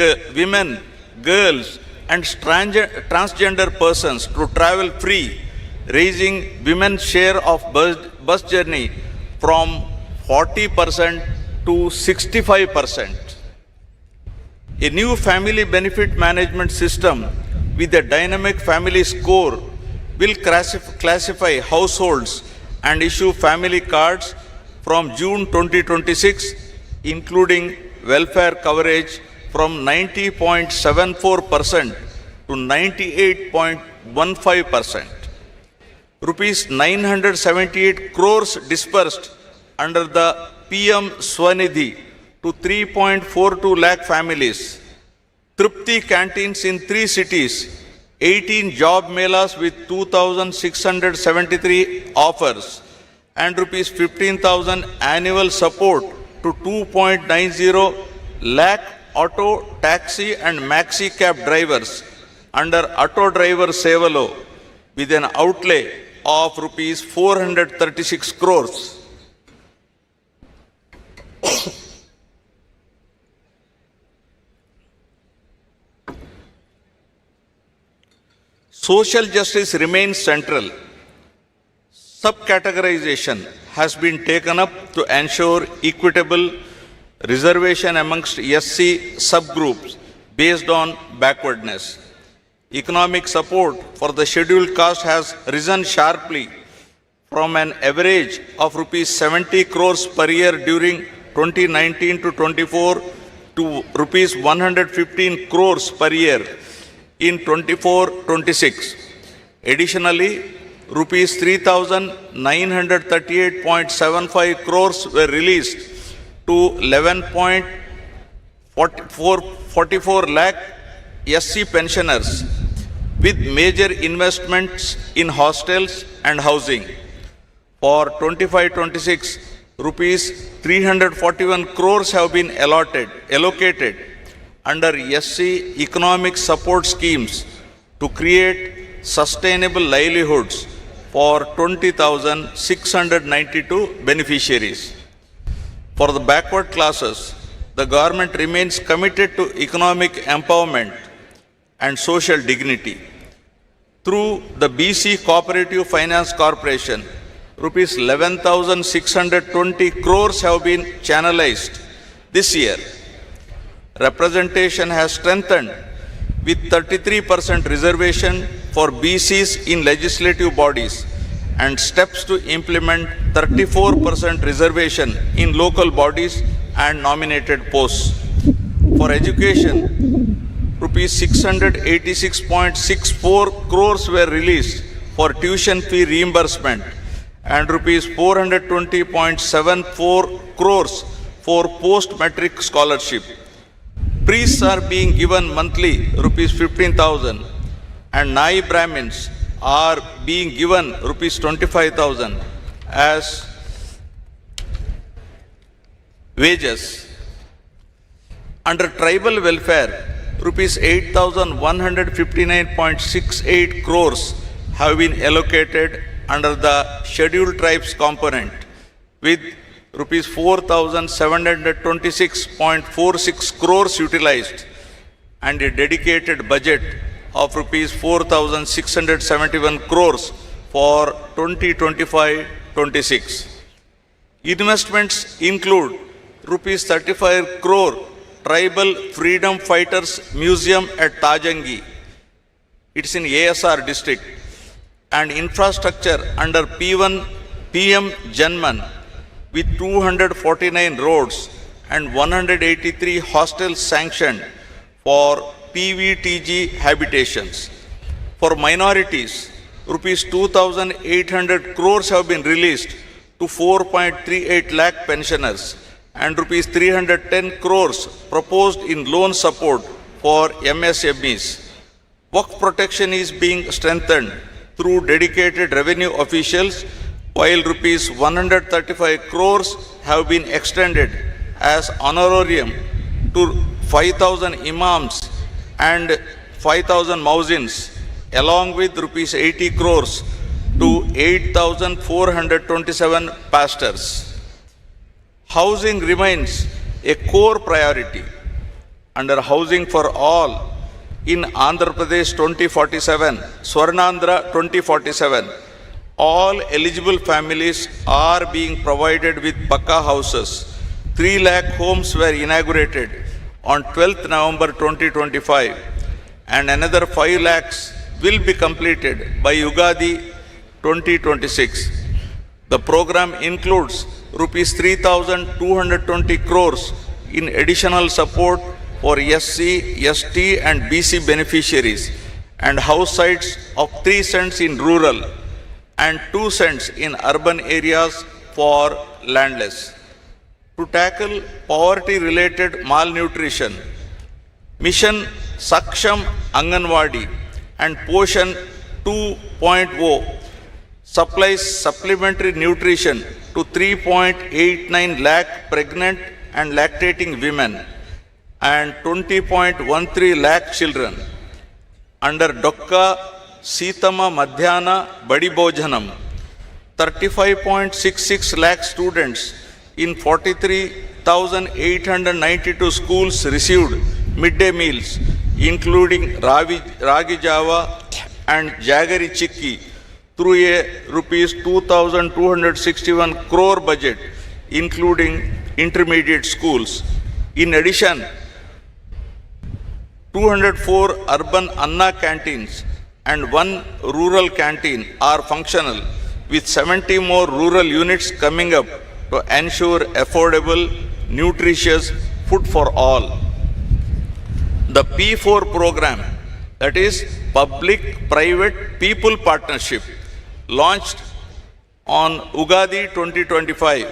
E: girls and transgender persons to travel free, raising women's share of bus journey from 40% to 65%. A new family benefit management system with a dynamic family score will classify households and issue family cards from June 2026, including welfare coverage from 90.74% to 98.15%. Rupees 978 crores dispersed under the PM Swanidhi to 3.42 lakh families. Tripti canteens in 3 cities, 18 job melas with 2,673 offers, and rupees 15,000 annual support to 2.90 lakh auto, taxi and maxi cab drivers under Auto Driver Sevalo with an outlay of rupees 436 crores. social justice remains central. Subcategorization has been taken up to ensure equitable reservation amongst SC subgroups based on backwardness. Economic support for the scheduled caste has risen sharply from an average of rupees 70 crores per year during 2019 to 24 to rupees 115 crores per year in 24-26. Additionally, rupees 3,938.75 crores were released to 11.44 lakh SC pensioners with major investments in hostels and housing. For 25-26, rupees 341 crores have been allocated under SC economic support schemes to create sustainable livelihoods for 20,692 beneficiaries. For the backward classes, the government remains committed to economic empowerment and social dignity. Through the BC Cooperative Finance Corporation, rupees 11,620 crores have been channelized this year. Representation has strengthened with 33% reservation for BCs in legislative bodies and steps to implement 34% reservation in local bodies and nominated posts. For education, rupees 686.64 crores were released for tuition fee reimbursement and rupees 420.74 crores for post-matric scholarship. Priests are being given monthly rupees 15,000 and Nai Brahmins are being given rupees 25,000 as wages. Under tribal welfare, rupees 8,159.68 crores have been allocated under the scheduled tribes component, with rupees 4,726.46 crores utilized and a dedicated budget of rupees 4,671 crores for 2025-26. Investments include rupees 35 crore Tribal Freedom Fighters Museum at Tajangi. It's in ASR district. And infrastructure under P1 PM Janman with 249 roads and 183 hostels sanctioned for PVTG habitations. For minorities, rupees 2,800 crores have been released to 4.38 lakh pensioners and rupees 310 crores proposed in loan support for MSMEs. Work protection is being strengthened through dedicated revenue officials, while rupees 135 crores have been extended as honorarium to 5,000 imams and 5,000 muezzins, along with rupees 80 crores to 8,427 pastors. Housing remains a core priority. Under Housing for All, in Andhra Pradesh 2047, Swarnandhra 2047, all eligible families are being provided with Pakka houses. 3 lakh homes were inaugurated on 12th November 2025 and another 5 lakhs will be completed by Ugadi 2026. The program includes rupees 3,220 crores in additional support for SC, ST and BC beneficiaries and house sites of 3 cents in rural and 2 cents in urban areas for landless. To tackle poverty-related malnutrition, Mission Saksham Anganwadi and Poshan 2.0 supplies supplementary nutrition to 3.89 lakh pregnant and lactating women and 20.13 lakh children. Under Dokka Sitama Madhyana Badi Bhojanam, 35.66 lakh students in 43,892 schools received midday meals, including Ragi Java and Jagari Chikki through a rupees 2,261 crore budget, including intermediate schools. In addition, 204 urban Anna canteens and 1 rural canteen are functional, with 70 more rural units coming up to ensure affordable, nutritious food for all. The P4 program, that is Public-Private People Partnership, launched on Ugadi 2025,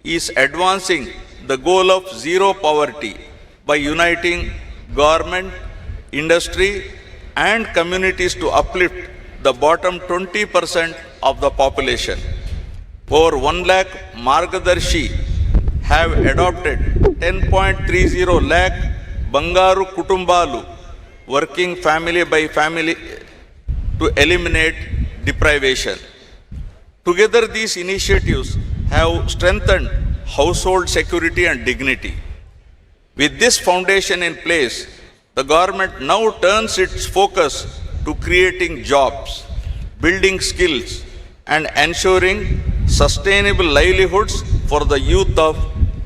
E: is advancing the goal of zero poverty by uniting government, industry, and communities to uplift the bottom 20% of the population. Over 1 lakh Margadarshi have adopted 10.30 lakh Bangaru Kutumbalu, working family by family to eliminate deprivation. Together, these initiatives have strengthened household security and dignity. With this foundation in place, the government now turns its focus to creating jobs, building skills, and ensuring sustainable livelihoods for the youth of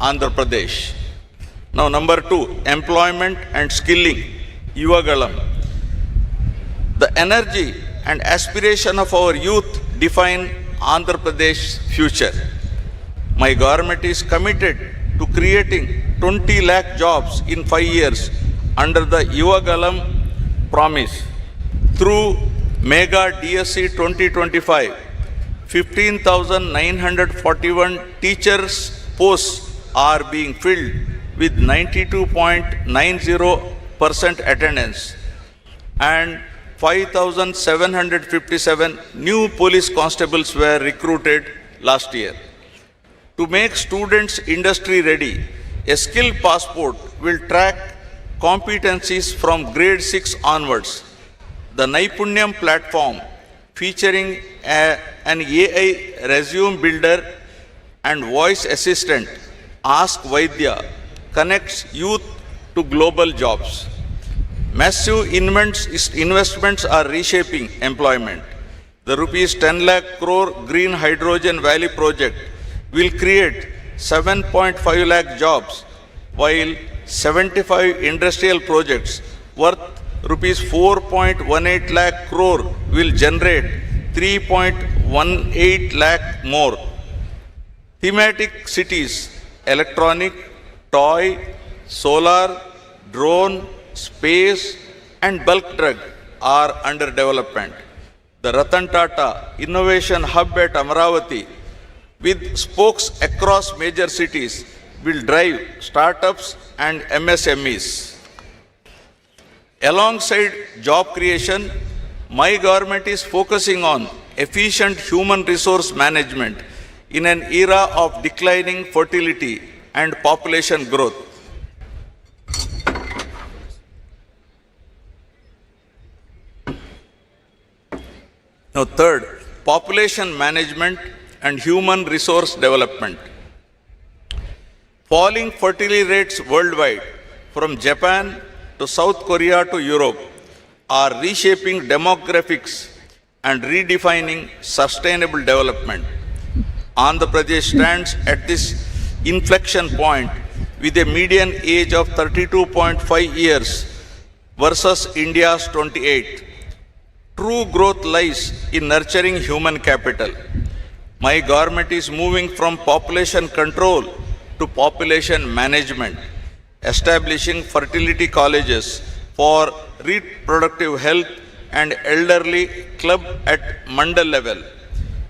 E: Andhra Pradesh. Now, number 2, employment and skilling, Yuvagalam. The energy and aspiration of our youth define Andhra Pradesh's future. My government is committed to creating 20 lakh jobs in 5 years under the Yuvagalam promise. Through Mega DSC 2025, 15,941 teachers posts are being filled with 92.90% attendance, and 5,757 new police constables were recruited last year. To make students industry ready, a skill passport will track competencies from grade 6 onwards. The Naipunyam platform, featuring an AI resume builder and voice assistant, Ask Vaidya, connects youth to global jobs. Massive investments are reshaping employment. The rupees 10 lakh crore Green Hydrogen Valley project will create 7.5 lakh jobs, while 75 industrial projects worth rupees 4.18 lakh crore will generate 3.18 lakh more. Thematic cities, electronic, toy, solar, drone, space, and bulk drug are under development. The Ratan Tata Innovation Hub at Amaravati, with spokes across major cities, will drive startups and MSMEs. Alongside job creation, my government is focusing on efficient human resource management in an era of declining fertility and population growth. Now, third, population management and human resource development. Falling fertility rates worldwide, from Japan to South Korea to Europe, are reshaping demographics and redefining sustainable development. Andhra Pradesh stands at this inflection point with a median age of 32.5 years versus India's 28. True growth lies in nurturing human capital. My government is moving from population control to population management, establishing fertility colleges for reproductive health and elderly club at mandal level.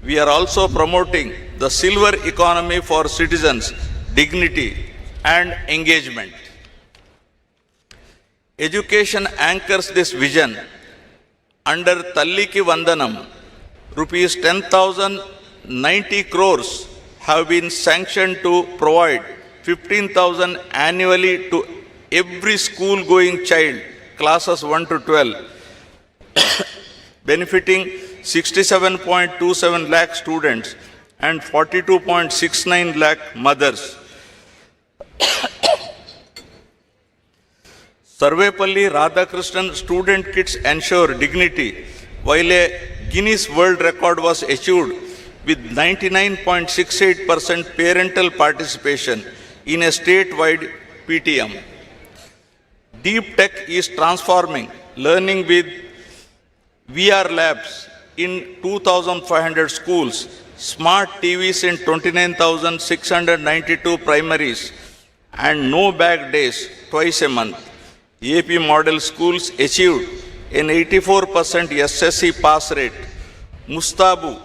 E: We are also promoting the silver economy for citizens, dignity and engagement. Education anchors this vision. Under Talliki Vandanam, rupees 10,090 crores have been sanctioned to provide 15,000 annually to every school-going child, classes 1 to 12, benefiting 67.27 lakh students and 42.69 lakh mothers. Sarvepalli Radhakrishnan student kits ensure dignity, while a Guinness World Record was achieved with 99.68% parental participation in a statewide PTM. Deep Tech is transforming learning with VR labs in 2,500 schools, smart TVs in 29,692 primaries, and no bag days twice a month. AP model schools achieved an 84% SSC pass rate. Mustabu,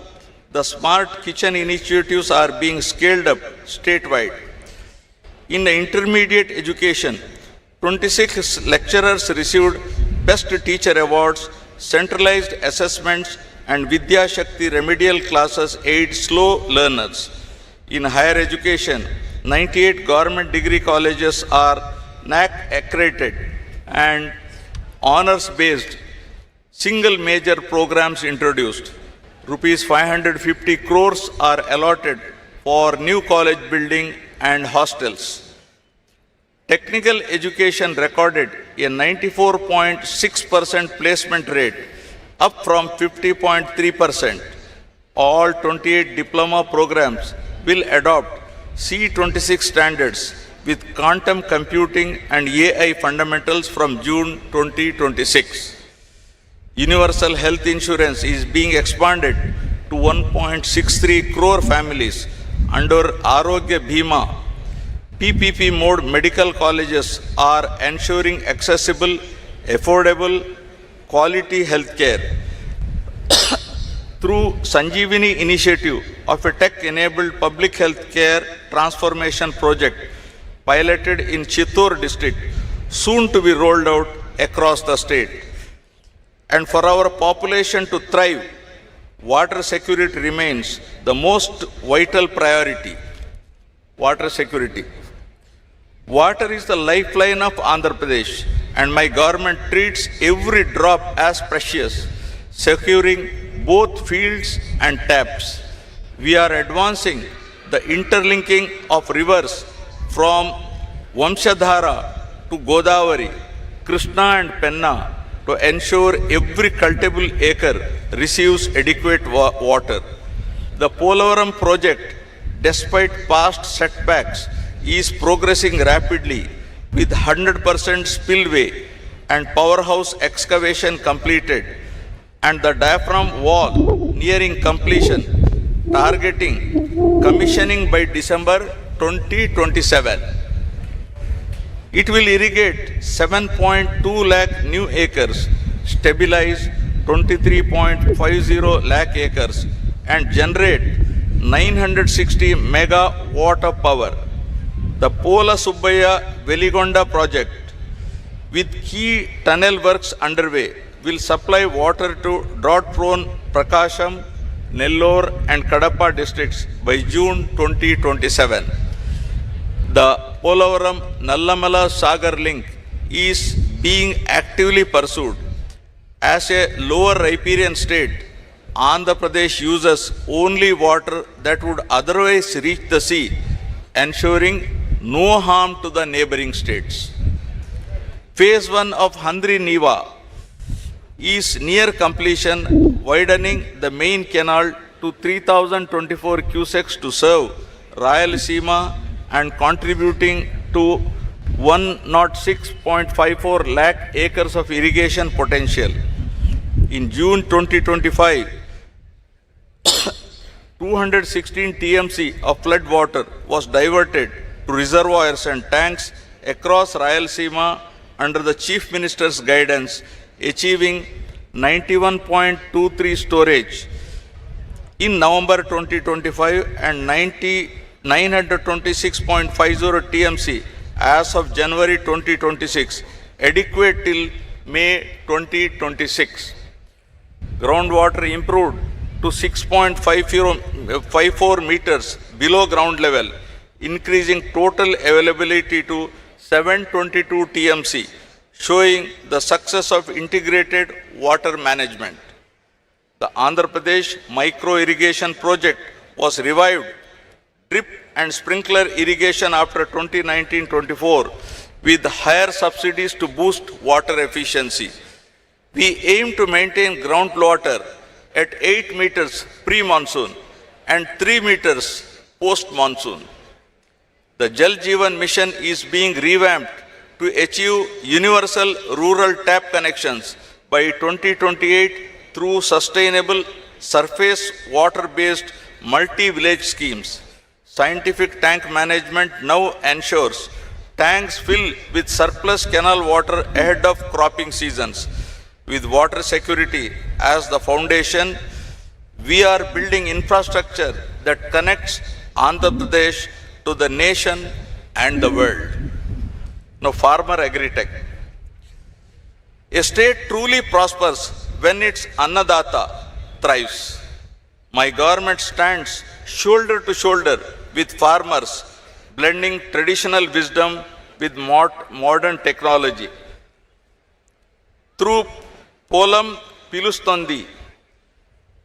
E: the smart kitchen initiatives are being scaled up statewide. In the intermediate education, 26 lecturers received Best Teacher Awards, centralized assessments, and Vidya Shakti remedial classes aid slow learners. In higher education, 98 government degree colleges are NAC accredited and honors-based single major programs introduced. Rupees 550 crores are allotted for new college building and hostels. Technical education recorded a 94.6% placement rate, up from 50.3%. All 28 diploma programs will adopt C26 standards with quantum computing and AI fundamentals from June 2026. Universal health insurance is being expanded to 1.63 crore families under Arogya Bhima. PPP mode medical colleges are ensuring accessible, affordable, quality health care. Through Sanjeevani initiative of a tech-enabled public health care transformation project piloted in Chittor district, soon to be rolled out across the state. And for our population to thrive, water security remains the most vital priority. Water security. Water is the lifeline of Andhra Pradesh, and my government treats every drop as precious, securing both fields and taps. We are advancing the interlinking of rivers from Vamshadhara to Godavari, Krishna and Penna to ensure every cultivable acre receives adequate water. The Polavaram project, despite past setbacks, is progressing rapidly with 100% spillway and powerhouse excavation completed and the diaphragm wall nearing completion, targeting commissioning by December 2027. It will irrigate 7.2 lakh new acres, stabilize 23.50 lakh acres, and generate 960 megawatt of power. The Pola Subbaya Veligonda project, with key tunnel works underway, will supply water to drought-prone Prakasham, Nellore, and Kadapa districts by June 2027. The Polavaram Nallamala Sagar link is being actively pursued. As a lower riparian state, Andhra Pradesh uses only water that would otherwise reach the sea, ensuring no harm to the neighboring states. Phase 1 of Handri Niva is near completion, widening the main canal to 3,024 cusecs to serve Rayalaseema and contributing to 106.54 lakh acres of irrigation potential. In June 2025, 216 TMC of flood water was diverted to reservoirs and tanks across Rayalaseema under the Chief Minister's guidance, achieving 91.23 storage in November 2025 and 926.50 TMC as of January 2026, adequate till May 2026. Groundwater improved to 6.54 meters below ground level, increasing total availability to 722 TMC, showing the success of integrated water management. The Andhra Pradesh micro irrigation project was revived, drip and sprinkler irrigation after 2019-24 with higher subsidies to boost water efficiency. We aim to maintain groundwater at 8 meters pre-monsoon and 3 meters post-monsoon. The Jal Jeevan Mission is being revamped to achieve universal rural tap connections by 2028 through sustainable surface water-based multi-village schemes. Scientific tank management now ensures tanks fill with surplus canal water ahead of cropping seasons. With water security as the foundation, we are building infrastructure that connects Andhra Pradesh to the nation and the world. Now, farmer agri-tech. A state truly prospers when its Annadata thrives. My government stands shoulder to shoulder with farmers, blending traditional wisdom with modern technology. Through Polam Pilustondi,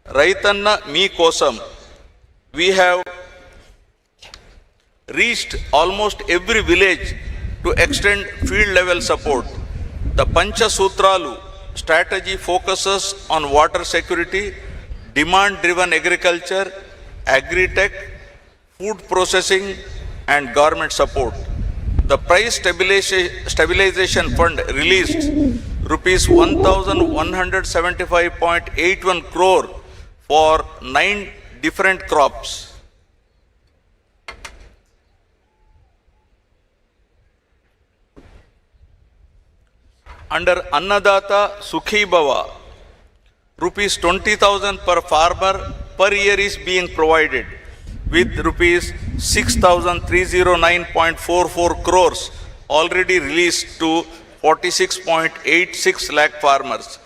E: Raitanna Me Kosam, we have reached almost every village to extend field level support. The Pancha Sutralu strategy focuses on water security, demand driven agriculture, agri-tech, food processing and government support. The price stabilization fund released rupees 1175.81 crore for 9 different crops. Under Annadata Sukhi Bhava, rupees 20,000 per farmer per year is being provided, with rupees 6,309.44 crores already released to 46.86 lakh farmers.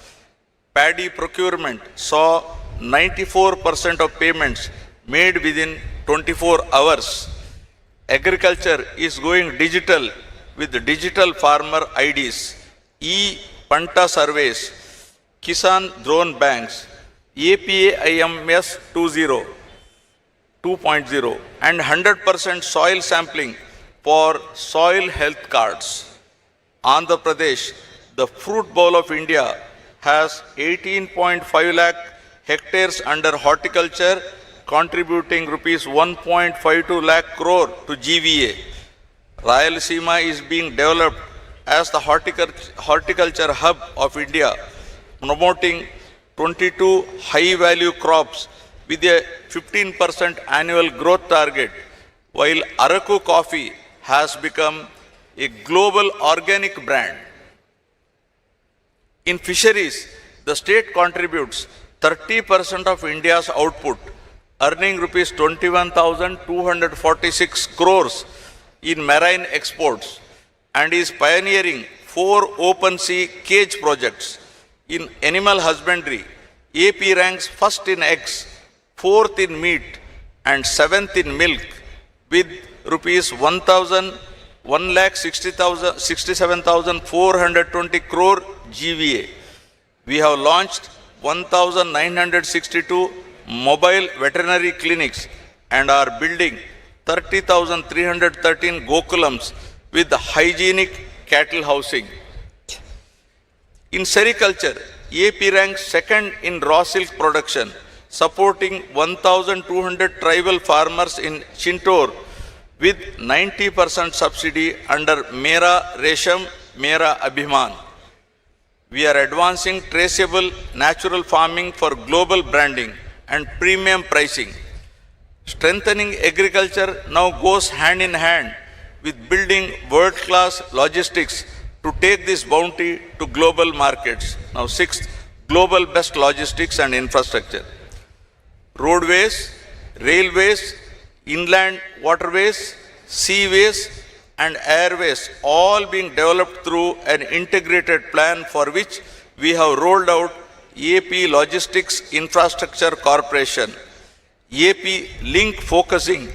E: Paddy procurement saw 94% of payments made within 24 hours. Agriculture is going digital with digital farmer IDs, e-Panta surveys, Kisan drone banks, APA IMS 2.0 and 100% soil sampling for soil health cards. Andhra Pradesh, the fruit bowl of India, has 18.5 lakh hectares under horticulture, contributing rupees 1.52 lakh crore to GVA. Rayalaseema is being developed as the horticulture hub of India, promoting 22 high-value crops with a 15% annual growth target, while Araku coffee has become a global organic brand. In fisheries, the state contributes 30% of India's output, earning rupees 21,246 crores in marine exports, and is pioneering 4 open sea cage projects. In animal husbandry, AP ranks first in eggs, 4th in meat and 7th in milk, with rupees 1,67,420 crore GVA. We have launched 1,962 mobile veterinary clinics and are building 30,313 Gokulams with hygienic cattle housing. In sericulture, AP ranks second in raw silk production, supporting 1,200 tribal farmers in Chintor with 90% subsidy under Mera Resham, Mera Abhiman. We are advancing traceable natural farming for global branding and premium pricing. Strengthening agriculture now goes hand in hand with building world-class logistics to take this bounty to global markets. Now, 6th, global best logistics and infrastructure. Roadways, railways, inland waterways, seaways and airways all being developed through an integrated plan for which we have rolled out AP Logistics Infrastructure Corporation, AP Link focusing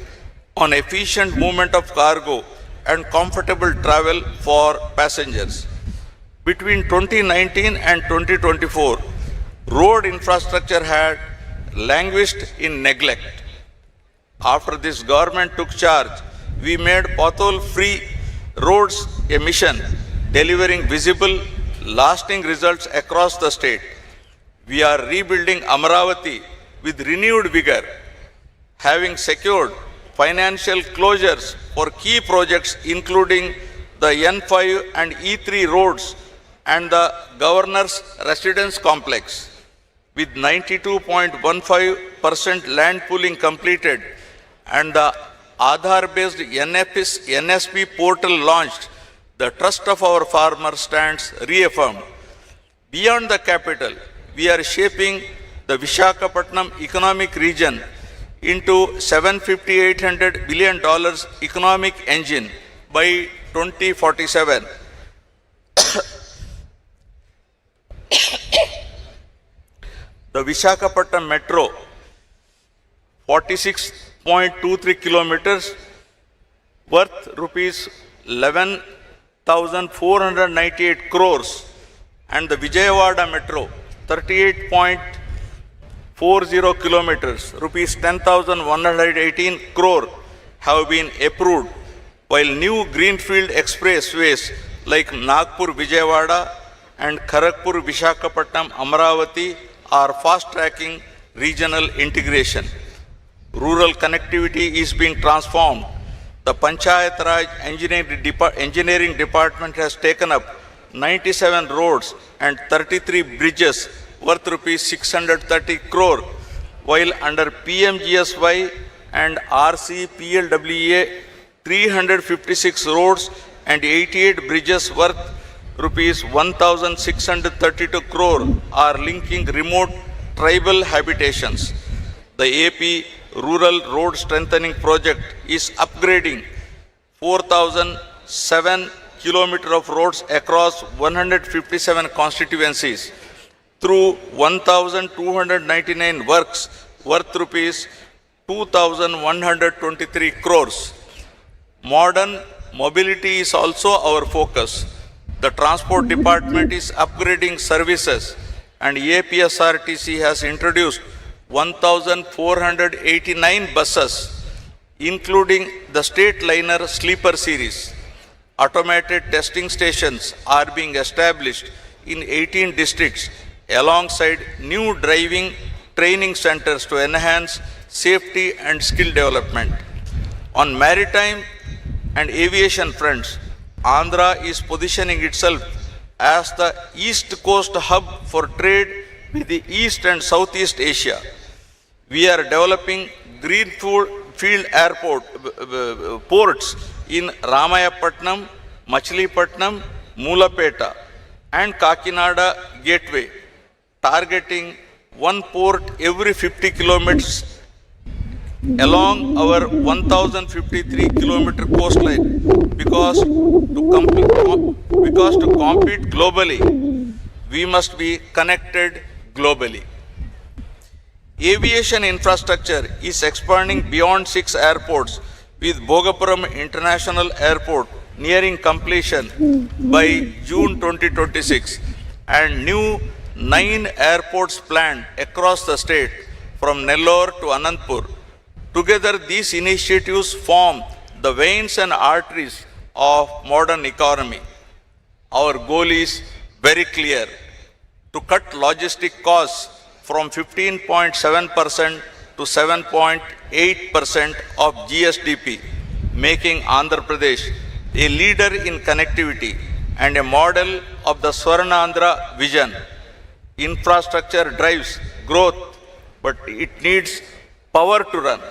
E: on efficient movement of cargo and comfortable travel for passengers. Between 2019 and 2024, road infrastructure had languished in neglect. After this government took charge, we made pothole-free roads a mission, delivering visible, lasting results across the state. We are rebuilding Amaravati with renewed vigor, having secured financial closures for key projects including the N5 and E3 roads and the Governor's Residence Complex. With 92.15% land pooling completed and the Aadhaar-based NSP portal launched, the trust of our farmers stands reaffirmed. Beyond the capital, we are shaping the Visakhapatnam economic region into $750-800 billion economic engine by 2047. The Visakhapatnam Metro, 46.23 kilometers, worth rupees 11,498 crores, and the Vijayawada Metro, 38.40 kilometers, rupees 10,118 crore, have been approved, while new greenfield expressways like Nagpur Vijayawada and Kharagpur Visakhapatnam Amaravati are fast-tracking regional integration. Rural connectivity is being transformed. The Panchayat Raj Engineering Department has taken up 97 roads and 33 bridges worth rupees 630 crore, while under PMGSY and RCPLWA, 356 roads and 88 bridges worth rupees 1,632 crore are linking remote tribal habitations. The AP Rural Road Strengthening Project is upgrading 4,007 kilometers of roads across 157 constituencies through 1,299 works worth rupees 2,123 crores. Modern mobility is also our focus. The Transport Department is upgrading services and APSRTC has introduced 1,489 buses, including the State Liner Sleeper Series. Automated testing stations are being established in 18 districts alongside new driving training centers to enhance safety and skill development. On maritime and aviation fronts, Andhra is positioning itself as the East Coast hub for trade with the East and Southeast Asia. We are developing greenfield ports in Ramayapatnam, Machilipatnam, Moolapeta and Kakinada Gateway, targeting one port every 50 kilometers along our 1,053 kilometer coastline because to compete globally, we must be connected globally. Aviation infrastructure is expanding beyond 6 airports, with Bhogapuram International Airport nearing completion by June 2026 and new 9 airports planned across the state from Nellore to Anantapur. Together, these initiatives form the veins and arteries of modern economy. Our goal is very clear: to cut logistic costs from 15.7% to 7.8% of GSDP, making Andhra Pradesh a leader in connectivity and a model of the Swarnandhra vision. Infrastructure drives growth, but it needs power to run.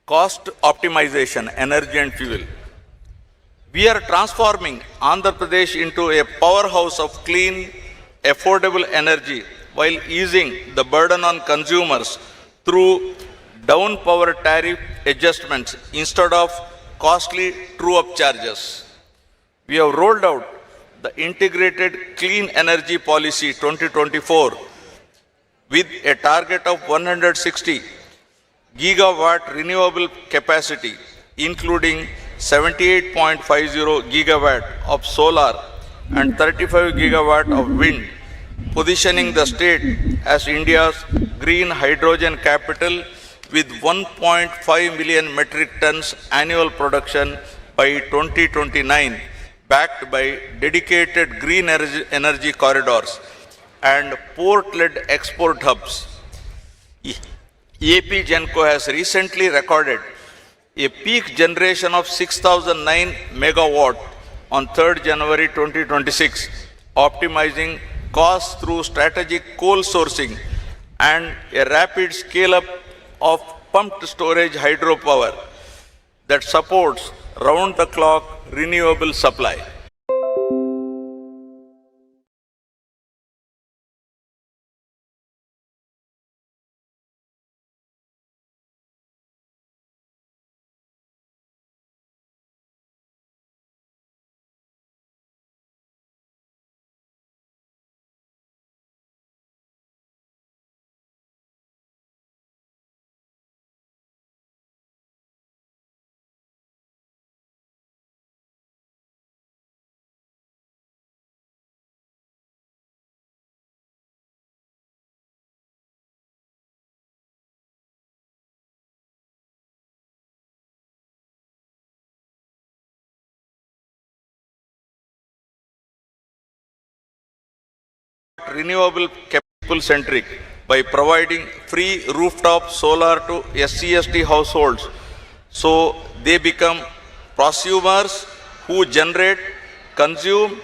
E: Cost optimization, energy and fuel. We are transforming Andhra Pradesh into a powerhouse of clean, affordable energy while easing the burden on consumers through down power tariff adjustments instead of costly true-up charges. We have rolled out the Integrated Clean Energy Policy 2024 with a target of 160 gigawatt renewable capacity, including 78.50 gigawatt of solar and 35 gigawatt of wind, positioning the state as India's green hydrogen capital with 1.5 million metric tons annual production by 2029, backed by dedicated green energy corridors and port-led export hubs. AP Genco has recently recorded a peak generation of 6,009 megawatt on 3rd January 2026, optimizing costs through strategic coal sourcing and a rapid scale-up of pumped storage hydropower that supports round-the-clock renewable supply. Renewable people centric by providing free rooftop solar to SCST households, so they become prosumers who generate, consume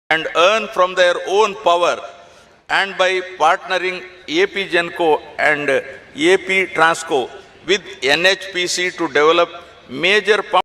E: and earn from their own power, and by partnering AP Genco and AP Transco with NHPC to develop major pump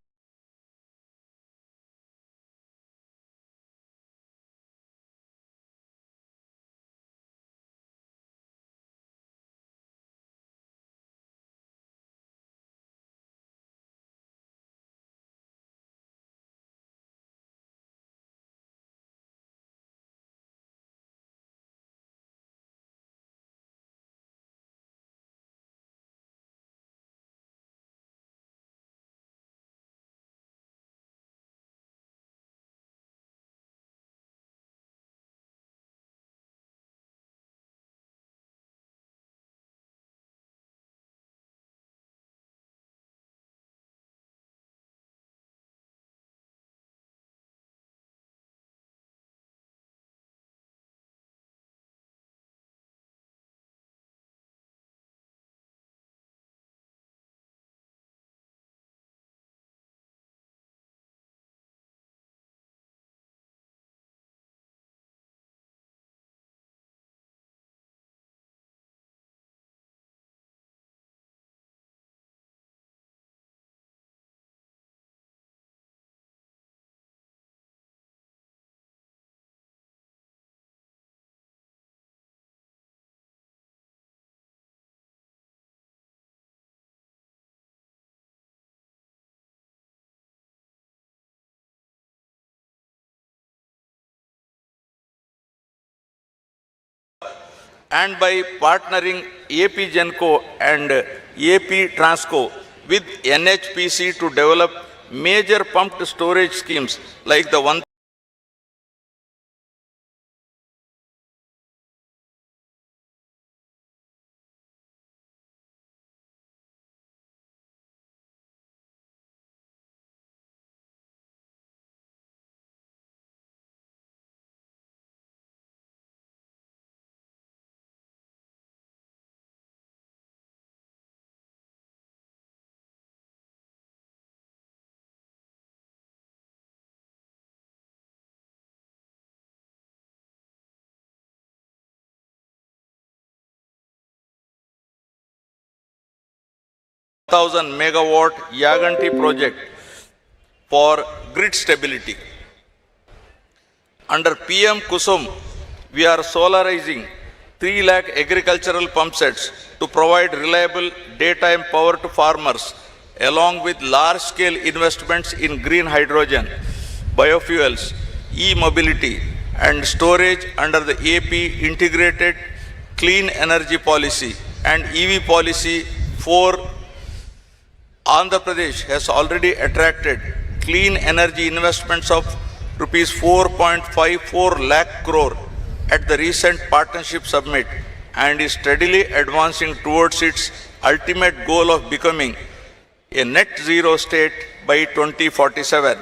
E: and by partnering AP Genco and AP Transco with NHPC to develop major pumped storage schemes like the one thousand megawatt Yaganti project for grid stability. Under PM Kusum, we are solarizing 3 lakh agricultural pump sets to provide reliable daytime power to farmers, along with large-scale investments in green hydrogen, biofuels, e-mobility, and storage under the AP Integrated Clean Energy Policy and EV Policy 4. Andhra Pradesh has already attracted clean energy investments of rupees 4.54 lakh crore at the recent partnership summit and is steadily advancing towards its ultimate goal of becoming a net zero state by 2047.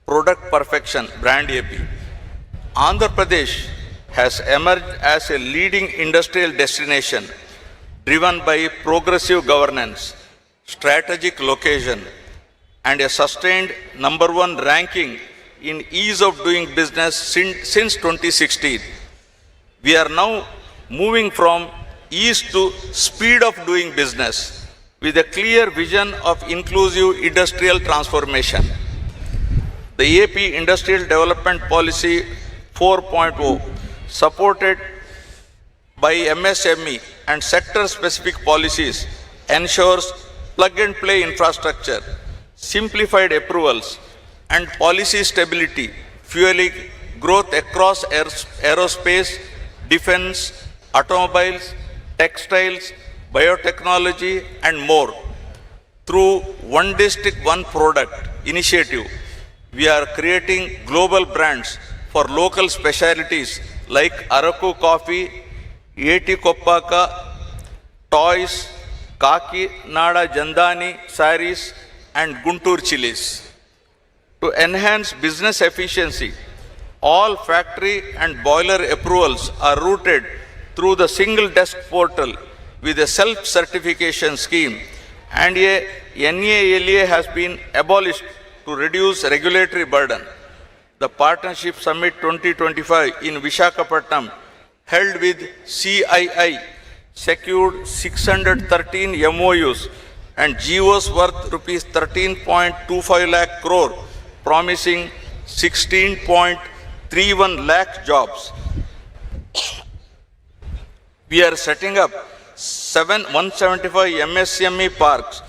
E: Product perfection, brand AP. Andhra Pradesh has emerged as a leading industrial destination driven by progressive governance, strategic location, and a sustained #1 ranking in ease of doing business since 2016. We are now moving from ease to speed of doing business with a clear vision of inclusive industrial transformation. The AP Industrial Development Policy 4.0, supported by MSME and sector-specific policies, ensures plug-and-play infrastructure, simplified approvals, and policy stability, fueling growth across aerospace, defense, automobiles, textiles, biotechnology, and more. Through One District, One Product initiative, we are creating global brands for local specialties like Araku coffee, Yeti Koppaka, toys, Kaki Nada Jandani saris, and Guntur chilies. To enhance business efficiency, all factory and boiler approvals are routed through the single desk portal with a self-certification scheme, and a NALA has been abolished to reduce regulatory burden. The Partnership Summit 2025 in Visakhapatnam held with CII secured 613 MOUs and GOs worth rupees 13.25 lakh crore, promising 16.31 lakh jobs. We are setting up 175 MSME parks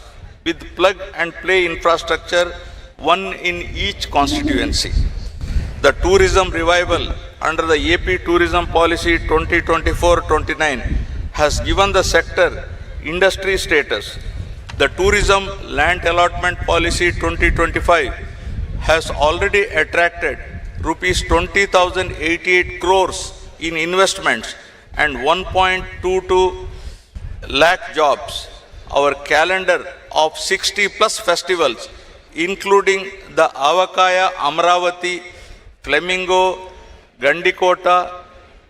E: with plug and play infrastructure, one in each constituency. The tourism revival under the AP Tourism Policy 2024-29 has given the sector industry status. The Tourism Land Allotment Policy 2025 has already attracted rupees 20,088 crores in investments and 1.22 lakh jobs. Our calendar of 60 plus festivals, including the Avakaya, Amravati, Flamingo, Gandikota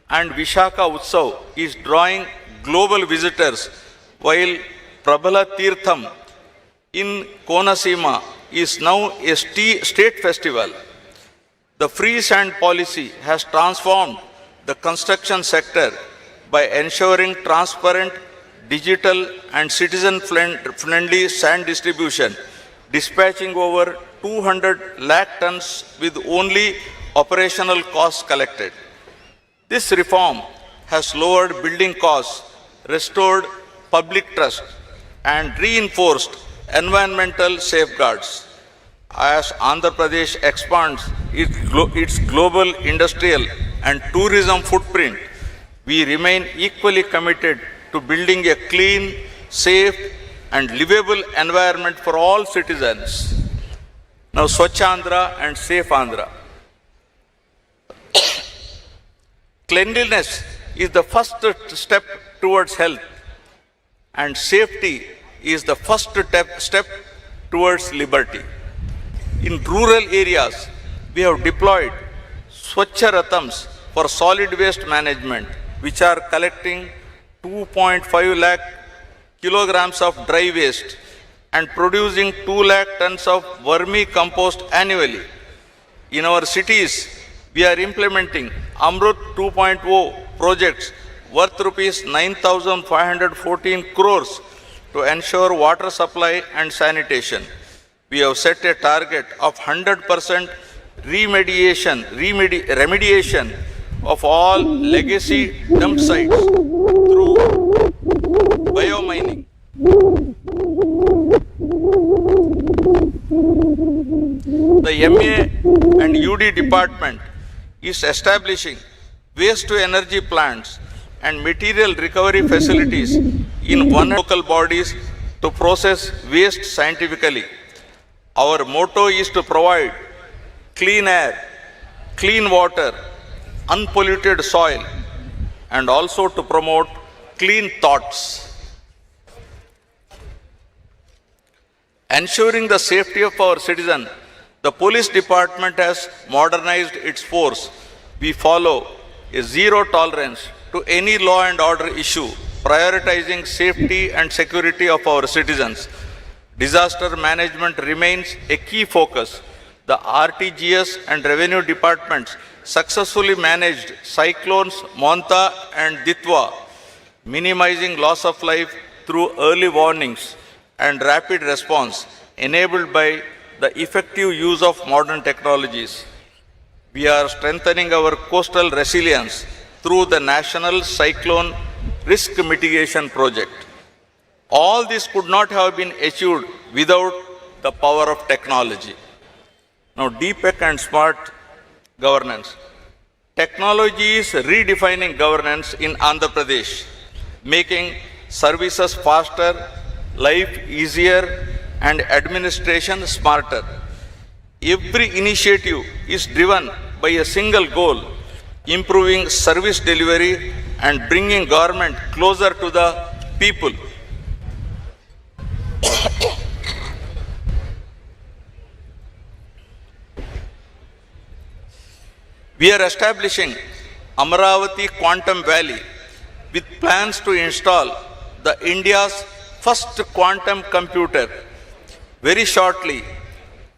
E: and Vishaka Utsav, is drawing global visitors, while Prabhala Tirtham in Konasima is now a state festival. The free sand policy has transformed the construction sector by ensuring transparent, digital and citizen-friendly sand distribution, dispatching over 200 lakh tons with only operational costs collected. This reform has lowered building costs, restored public trust and reinforced environmental safeguards. As Andhra Pradesh expands its global industrial and tourism footprint, we remain equally committed to building a clean, safe and livable environment for all citizens. Now, Swachh Andhra and Safe Andhra. Cleanliness is the first step towards health, and safety is the first step towards liberty. In rural areas, we have deployed Swachh Ratams for solid waste management, which are collecting 2.5 lakh kilograms of dry waste and producing 2 lakh tons of vermicompost annually. In our cities, we are implementing Amrut 2.0 projects worth rupees 9,514 crores to ensure water supply and sanitation. We have set a target of 100% remediation of all legacy dump sites through biomining. The MA and UD department is establishing waste to energy plants and material recovery facilities in one local bodies to process waste scientifically. Our motto is to provide clean air, clean water, unpolluted soil, and also to promote clean thoughts. Ensuring the safety of our citizens, the police department has modernized its force. We follow a zero tolerance to any law and order issue, prioritizing safety and security of our citizens. Disaster management remains a key focus. The RTGS and revenue departments successfully managed cyclones Monta and Ditwa, minimizing loss of life through early warnings and rapid response enabled by the effective use of modern technologies. We are strengthening our coastal resilience through the National Cyclone Risk Mitigation Project. All this could not have been achieved without the power of technology. Now, DPEC and smart governance. Technology is redefining governance in Andhra Pradesh, making services faster, life easier, and administration smarter. Every initiative is driven by a single goal: improving service delivery and bringing government closer to the people. We are establishing Amravati Quantum Valley with plans to install the India's first quantum computer very shortly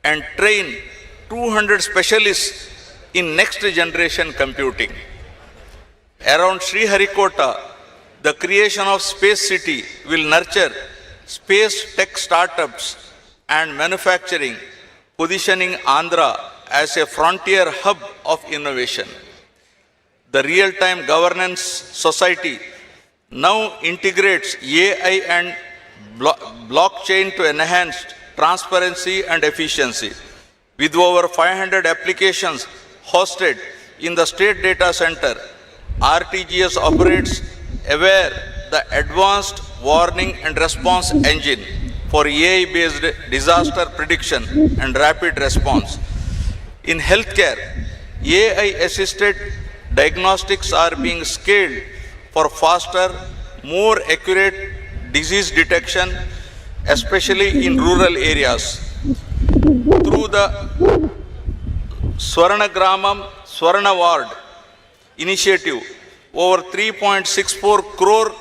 E: and train 200 specialists in next generation computing. Around Sriharikota, the creation of Space City will nurture space tech startups and manufacturing, positioning Andhra as a frontier hub of innovation. The Real-Time Governance Society now integrates AI and blockchain to enhance transparency and efficiency. With over 500 applications hosted in the State Data Center, RTGS operates aware the advanced warning and response engine for AI-based disaster prediction and rapid response. In healthcare, AI-assisted diagnostics are being scaled for faster, more accurate disease detection, especially in rural areas. Through the Swarna Gramam, Swarna Ward initiative, over 3.64 crore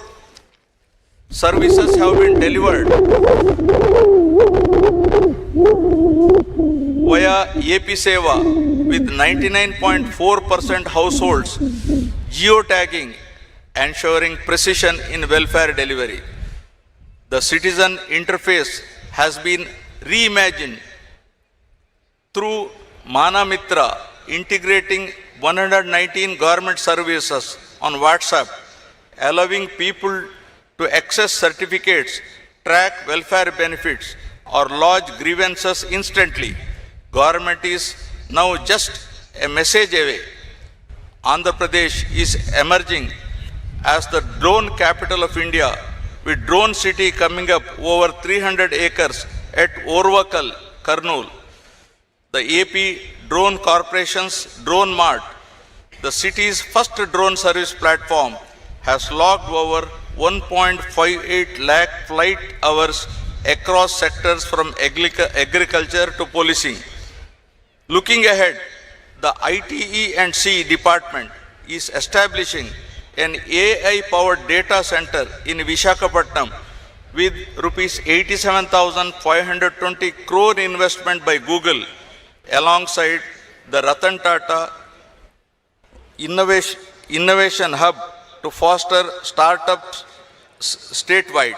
E: services have been delivered via AP Seva with 99.4% households geotagging, ensuring precision in welfare delivery. The citizen interface has been reimagined through Mana Mitra, integrating 119 government services on WhatsApp, allowing people to access certificates, track welfare benefits, or lodge grievances instantly. Government is now just a message away. Andhra Pradesh is emerging as the drone capital of India, with Drone City coming up over 300 acres at Orvakal, Kurnool. The AP Drone Corporation's Drone Mart, the city's first drone service platform, has logged over 1.58 lakh flight hours across sectors from agriculture to policing. Looking ahead, the ITE&C department is establishing an AI-powered data center in Visakhapatnam with rupees 87,520 crore investment by Google, alongside the Ratan Tata Innovation Hub to foster startups statewide.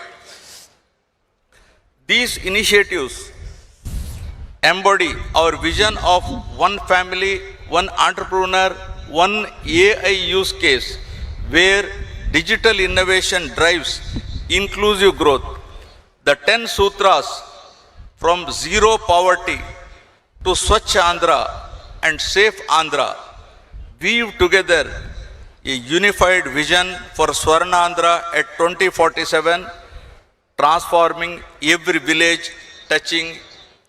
E: These initiatives embody our vision of one family, one entrepreneur, one AI use case, where digital innovation drives inclusive growth. The 10 sutras, from zero poverty to Swachh Andhra and Safe Andhra, weave together a unified vision for Swarna Andhra at 2047, transforming every village, touching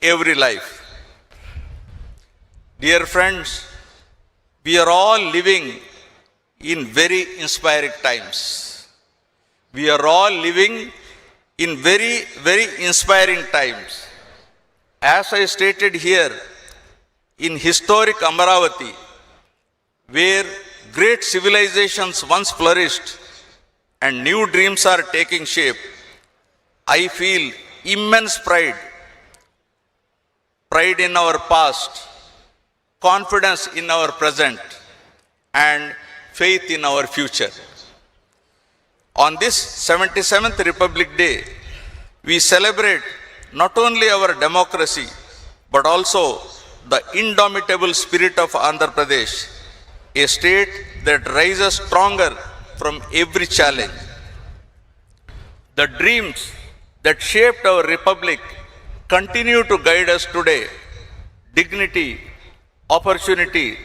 E: every life. Dear friends, we are all living in very inspiring times. We are all living in very, very inspiring times. As I stated here, in historic Amaravati, where great civilizations once flourished and new dreams are taking shape, I feel immense pride in our past, confidence in our present, and faith in our future. On this 77th Republic Day, we celebrate not only our democracy, but also the indomitable spirit of Andhra Pradesh, a state that rises stronger from every challenge. The dreams that shaped our republic continue to guide us today: dignity, opportunity,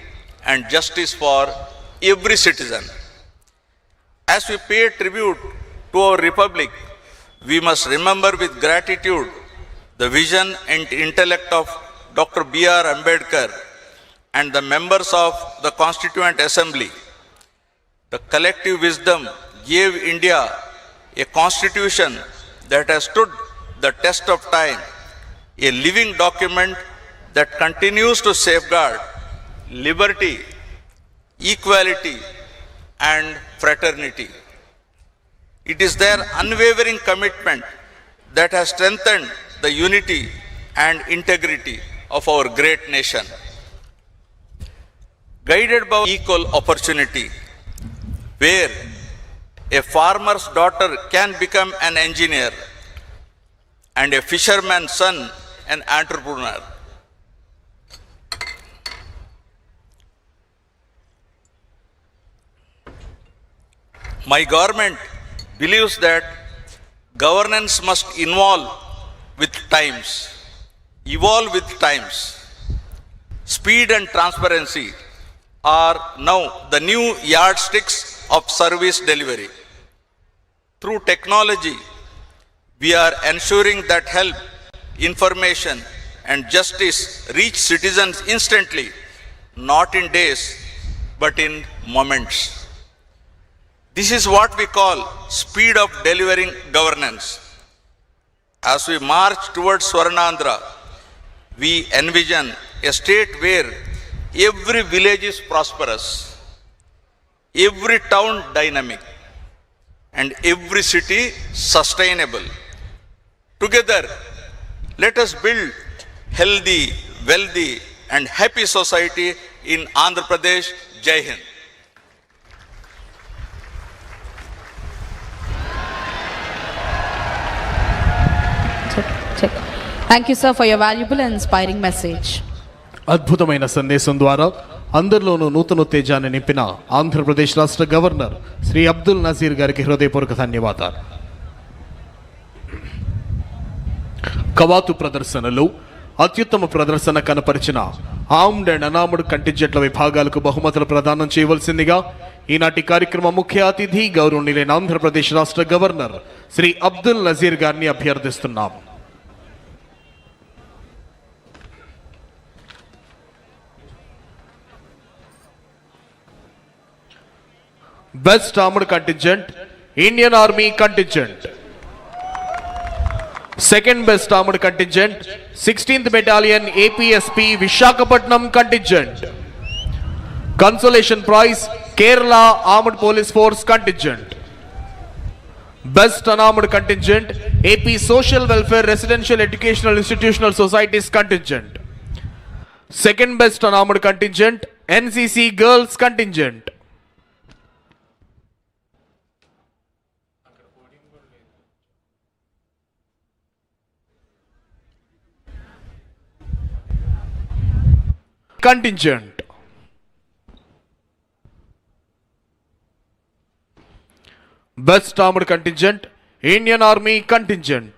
E: and justice for every citizen. As we pay tribute to our republic, we must remember with gratitude the vision and intellect of Dr. B.R. Ambedkar and the members of the Constituent Assembly. The collective wisdom gave India a constitution that has stood the test of time, a living document that continues to safeguard liberty, equality, and fraternity. It is their unwavering commitment that has strengthened the unity and integrity of our great nation. Guided by equal opportunity, where a farmer's daughter can become an engineer and a fisherman's son an entrepreneur. My government believes that governance must evolve with times. Speed and transparency are now the new yardsticks of service delivery. Through technology, we are ensuring that help, information, and justice reach citizens instantly, not in days, but in moments. This is what we call speed of delivering governance. As we march towards Swarnandhra, we envision a state where every village is prosperous, every town dynamic, and every city sustainable. Together, let us build healthy, wealthy, and happy society in Andhra Pradesh. Jai Hind.
A: Check. Thank you, sir, for your valuable and inspiring message.
B: అద్భుతమైన సందేశం ద్వారా అందరిలోనూ నూతనోత్తేజాన్ని నింపిన ఆంధ్రప్రదేశ్ రాష్ట్ర governor Shri Abdul Nazir గారికి హృదయపూర్వక ధన్యవాదాలు. కవాతు ప్రదర్శనలో అత్యుత్తమ ప్రదర్శన కనపరిచిన ఆర్మ్డ్ అండ్ అన్ఆర్మ్డ్ కంటింజెంట్ల విభాగాలకు బహుమతులు ప్రదానం చేయవలసిందిగా ఈనాటి కార్యక్రమ ముఖ్య అతిథి గౌరవనీయులైన ఆంధ్రప్రదేశ్ రాష్ట్ర గవర్నర్ శ్రీ అబ్దుల్ నజీర్ గారిని అభ్యర్థిస్తున్నాం. Best Armored Contingent, Indian Army Contingent. Second Best Armored Contingent, 16th Battalion APSP Vishakhapatnam Contingent. Consolation Prize, Kerala Armed Police Force Contingent. Best Unarmed Contingent, AP Social Welfare Residential Educational Institutional Societies Contingent. Second Best Unarmed Contingent, NCC Girls Contingent. Contingent. Best Armored Contingent, Indian Army Contingent.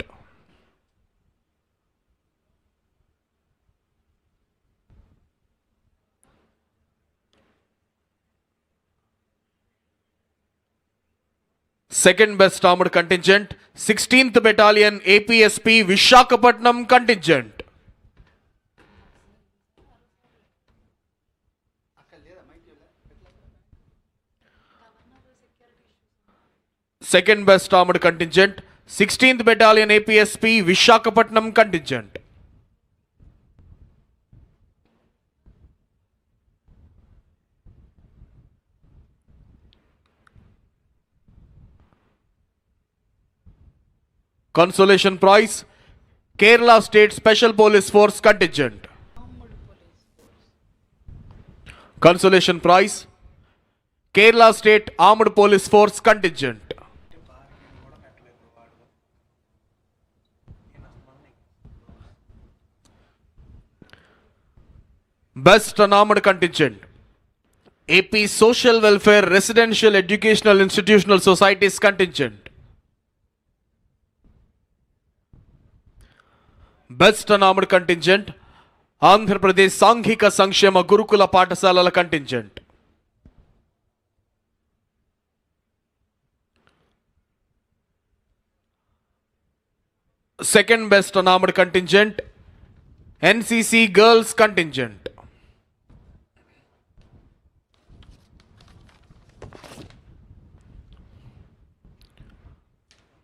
B: Second Best Armored Contingent, 16th Battalion APSP Vishakhapatnam Contingent. Second Best Armored Contingent, 16th Battalion APSP Vishakhapatnam Contingent. Consolation Prize, Kerala State Special Police Force Contingent. Consolation Prize, Kerala State Armed Police Force Contingent. Best Unarmed Contingent, AP Social Welfare Residential Educational Institutional Societies Contingent. Best Unarmed Contingent, Andhra Pradesh Sanghika Sankshema Gurukula Paఠశాలల Contingent. Second Best Unarmed Contingent, NCC Girls Contingent.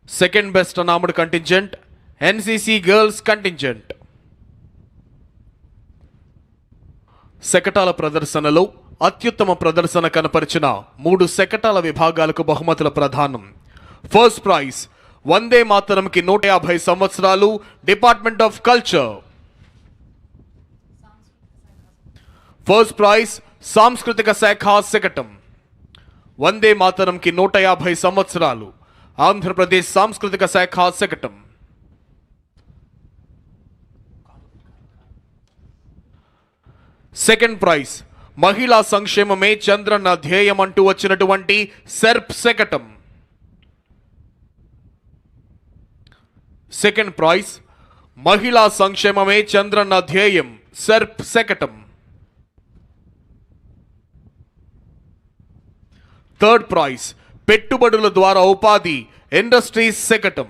B: Second Best Unarmed Contingent, NCC Girls Contingent. శకటాల ప్రదర్శనలో అత్యుత్తమ ప్రదర్శన కనపరిచిన 3 శకటాల విభాగాలకు బహుమతుల ప్రదానం. First prize వందే మాతరంకి 150 సంవత్సరాలు, department of culture. First prize సాంస్కృతిక శాఖ శకటం. వందే మాతరంకి 150 సంవత్సరాలు. ఆంధ్రప్రదేశ్ సాంస్కృతిక శాఖ శకటం. సెకండ్ ప్రైజ్ మహిళా సంక్షేమమే చంద్రన్న ధ్యేయం అంటూ వచ్చినటువంటి సెర్ప్ శకటం. సెకండ్ ప్రైజ్ మహిళా సంక్షేమమే చంద్రన్న ధ్యేయం సెర్ప్ శకటం. థర్డ్ ప్రైజ్ పెట్టుబడుల ద్వారా ఉపాధి ఇండస్ట్రీస్ శకటం.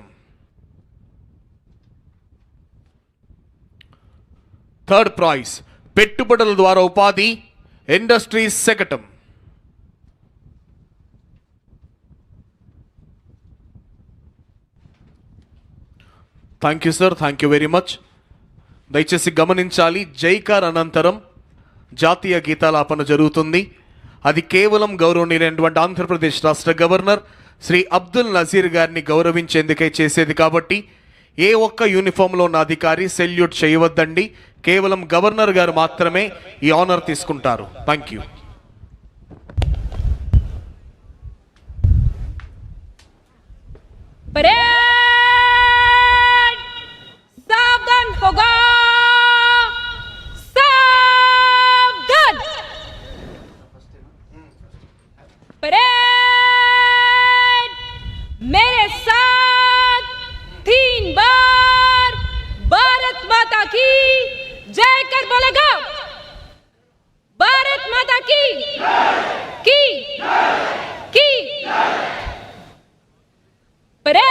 B: థర్డ్ ప్రైజ్ పెట్టుబడుల ద్వారా ఉపాధి ఇండస్ట్రీస్ శకటం. Thank you sir, thank you very much. దయచేసి గమనించాలి, జైకార్ అనంతరం జాతీయ గీతాలాపన జరుగుతుంది. అది కేవలం గౌరవనీయులైనటువంటి ఆంధ్రప్రదేశ్ రాష్ట్ర గవర్నర్ శ్రీ అబ్దుల్ నజీర్ గారిని గౌరవించేందుకే చేసేది కాబట్టి ఏ ఒక్క యూనిఫామ్లో ఉన్న అధికారి సెల్యూట్ చేయవద్దండి. కేవలం గవర్నర్ గారు మాత్రమే ఈ ఆనర్ తీసుకుంటారు. Thank you.
C: सावधान होगा, सावधान. परेड मेरे साथ 3 बार भारत माता की जय कर बोलेगा. भारत माता की की परेड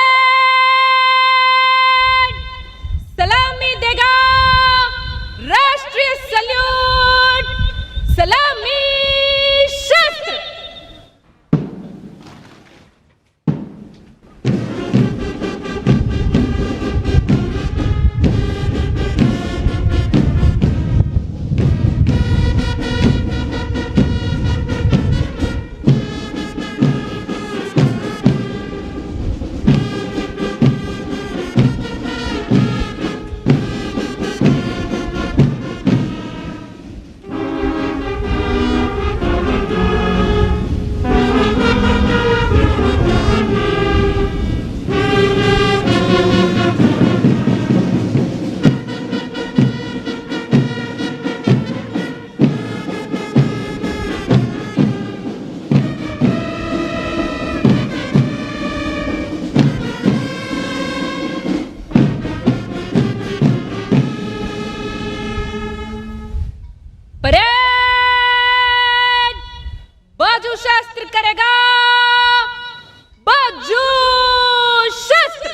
C: सलामी देगा. राष्ट्रीय सल्यूट, सलामी शस्त्र. परेड बाजू शास्त्र करेगा. बाजू शास्त्र.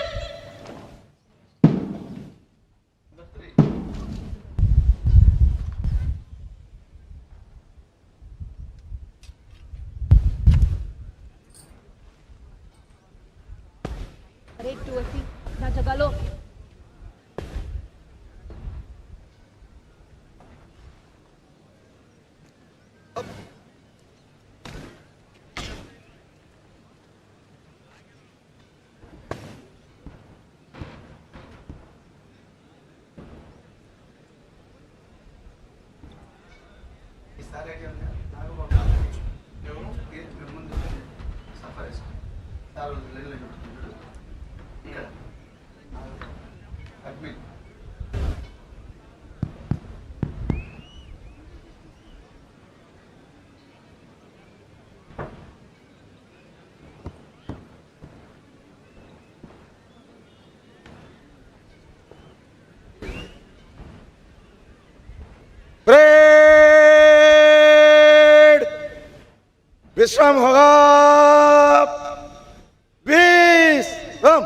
C: अरे तू ऐसी ना जगा लो.
D: परेड विश्राम होगा. विश्राम.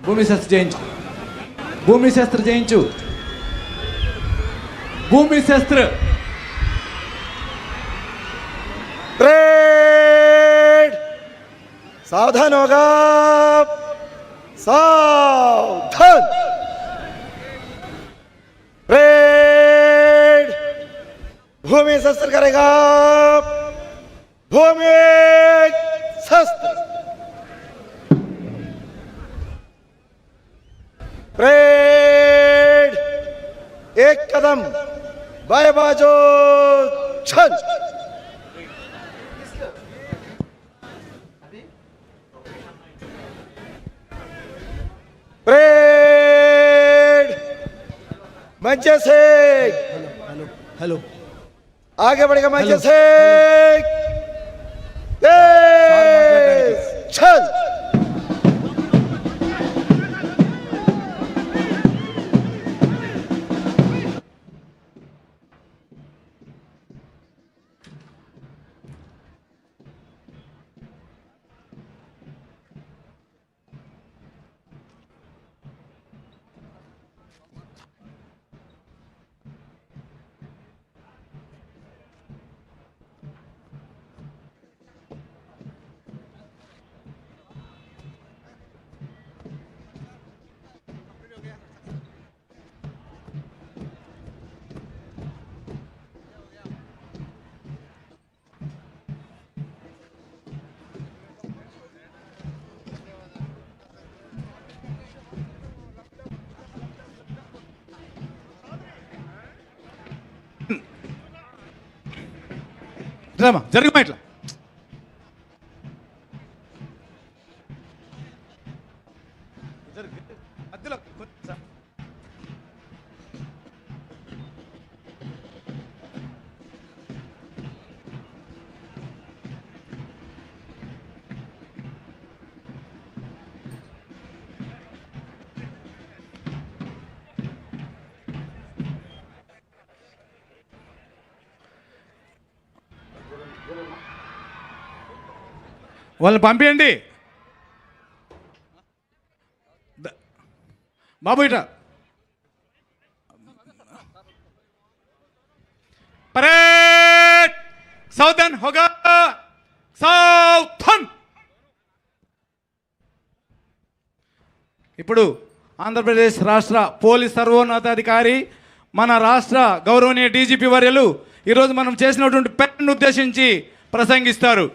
F: భూమి శస్త్ర చేయించు. భూమి శస్త్ర చేయించు. భూమి శస్త్ర.
D: परेड सावधान होगा, सावधान. परेड भूमि शस्त्र करेगा, भूमि शस्त्र. परेड एक कदम बाएं बाजू चल. परेड मंचे से
F: हेलो.
D: आगे बढ़ेगा, मंचे
F: हेलो.
D: से तेज चल.
F: రామా జరుగుమా ఇట్లా. మధ్యలో వాళ్ళని పంపించండి. బాబు ఇట. పరేడ్ సావధాన్ హోగా, సావధాన్. ఇప్పుడు ఆంధ్రప్రదేశ్ రాష్ట్ర పోలీస్ సర్వోన్నతాధికారి మన రాష్ట్ర గౌరవనీయ డీజీపీ వర్యులు ఈరోజు మనం చేసినటువంటి పెన్ను ఉద్దేశించి ప్రసంగిస్తారు.